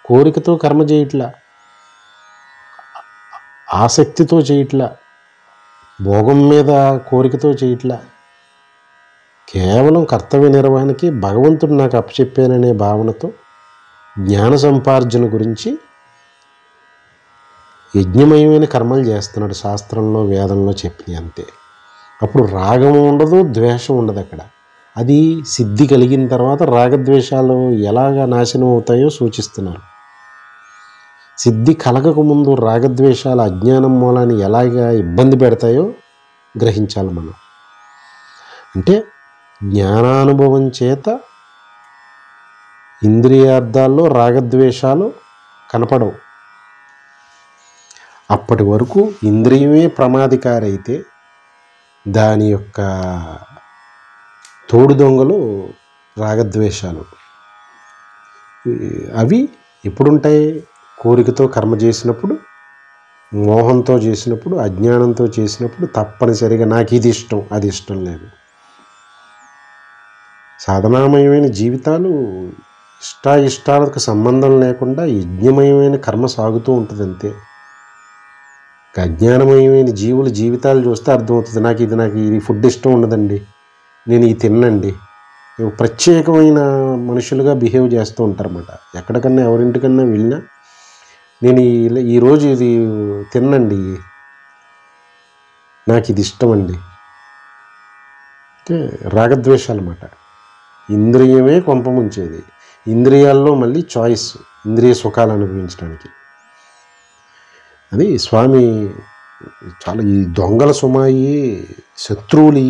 కోరికతో కర్మ చేయట్లా, ఆసక్తితో చేయట్లా, భోగం మీద కోరికతో చేయట్లా, కేవలం కర్తవ్య నిర్వహణకి భగవంతుడు నాకు అప్పచెప్పాననే భావనతో జ్ఞాన సంపార్జన గురించి యజ్ఞమయమైన కర్మలు చేస్తున్నాడు. శాస్త్రంలో, వేదంలో చెప్పినవి అంతే. అప్పుడు రాగం ఉండదు, ద్వేషం ఉండదు అక్కడ. అది సిద్ధి కలిగిన తర్వాత రాగద్వేషాలు ఎలాగా నాశనం అవుతాయో సూచిస్తున్నారు. సిద్ధి కలగకముందు రాగద్వేషాల అజ్ఞానం మూలాన్ని ఎలాగా ఇబ్బంది పెడతాయో గ్రహించాలి మనం. అంటే జ్ఞానానుభవం చేత ఇంద్రియార్థాల్లో రాగద్వేషాలు కనపడవు. అప్పటి వరకు ఇంద్రియమే ప్రమాదికారి అయితే దాని యొక్క తోడు దొంగలు రాగద్వేషాలు. అవి ఎప్పుడుంటాయి? కోరికతో కర్మ చేసినప్పుడు, మోహంతో చేసినప్పుడు, అజ్ఞానంతో చేసినప్పుడు తప్పనిసరిగా నాకు ఇది ఇష్టం, అది ఇష్టం లేదు. సాధనామయమైన జీవితాలు ఇష్టాయిష్టాలకు సంబంధం లేకుండా యజ్ఞమయమైన కర్మ సాగుతూ ఉంటుంది అంతే. అజ్ఞానమయమైన జీవుల జీవితాలు చూస్తే అర్థమవుతుంది. నాకు ఇది ఫుడ్ ఇష్టం ఉండదండి, నేను ఇది తిన్నండి. ప్రత్యేకమైన మనుషులుగా బిహేవ్ చేస్తూ ఉంటారన్నమాట. ఎక్కడికన్నా ఎవరింటికన్నా వెళ్ళినా నేను ఈరోజు ఇది తిన్నండి, నాకు ఇది ఇష్టం అండి అంటే రాగద్వేషాలు అన్నమాట. ఇంద్రియమే కొంపముంచేది. ఇంద్రియాల్లో మళ్ళీ చాయిస్, ఇంద్రియ సుఖాలు అనుభవించడానికి. అది స్వామి చాలా ఈ దొంగల సుమాయి, శత్రువులు,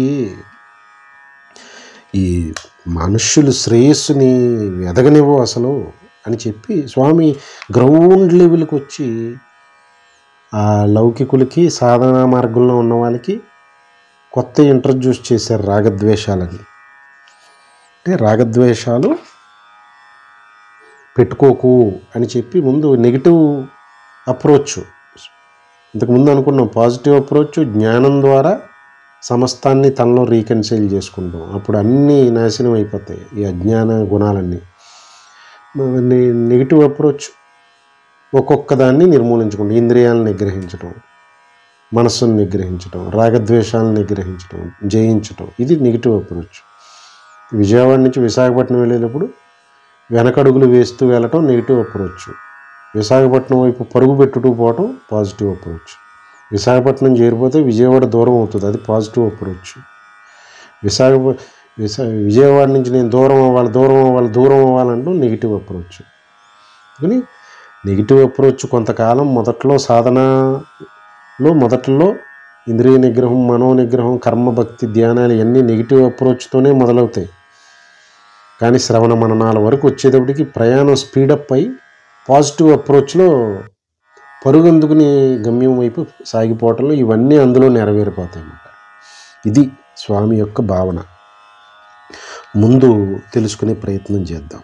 ఈ మనుష్యులు శ్రేయస్సుని ఎదగనివ్వు అసలు అని చెప్పి స్వామి గ్రౌండ్ లెవెల్కి వచ్చి ఆ లౌకికులకి, సాధనా మార్గంలో ఉన్న వాళ్ళకి కొత్త ఇంట్రడ్యూస్ చేశారు రాగద్వేషాలని. అంటే రాగద్వేషాలు పెట్టుకోకు అని చెప్పి ముందు నెగిటివ్ అప్రోచ్. ఇంతకుముందు అనుకున్నాం పాజిటివ్ అప్రోచ్, జ్ఞానం ద్వారా సమస్తాన్ని తనలో రీకన్సైల్ చేసుకుంటాం. అప్పుడు అన్నీ నాశనం అయిపోతాయి ఈ అజ్ఞాన గుణాలన్నీ. నెగిటివ్ అప్రోచ్ ఒక్కొక్క దాన్ని నిర్మూలించుకుంటాం. ఇంద్రియాలను నిగ్రహించడం, మనస్సును నిగ్రహించడం, రాగద్వేషాలను నిగ్రహించడం, జయించడం, ఇది నెగిటివ్ అప్రోచ్. విజయవాడ నుంచి విశాఖపట్నం వెళ్ళేటప్పుడు వెనకడుగులు వేస్తూ వెళ్ళటం నెగిటివ్ అప్రోచ్. విశాఖపట్నం వైపు పరుగు పెట్టుతూ పోవటం పాజిటివ్ అప్రోచ్. విశాఖపట్నం చేరిపోతే విజయవాడ దూరం అవుతుంది, అది పాజిటివ్ అప్రోచ్. విజయవాడ నుంచి నేను దూరం అవ్వాలంటూ నెగిటివ్ అప్రోచ్. కానీ నెగిటివ్ అప్రోచ్ కొంతకాలం మొదట్లో ఇంద్రియ నిగ్రహం, మనో నిగ్రహం, కర్మభక్తి, ధ్యానాలు ఇవన్నీ నెగిటివ్ అప్రోచ్తోనే మొదలవుతాయి. కానీ శ్రవణ మననాల వరకు వచ్చేటప్పటికి ప్రయాణం స్పీడప్ అయి పాజిటివ్ అప్రోచ్లో పరుగందుకుని గమ్యం వైపు సాగిపోవటంలో ఇవన్నీ అందులో నెరవేరిపోతాయి అన్నమాట. ఇది స్వామి యొక్క భావన. ముందు తెలుసుకునే ప్రయత్నం చేద్దాం.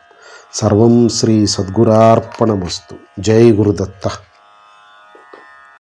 సర్వం శ్రీ సద్గురార్పణమస్తు. జై గురుదత్త.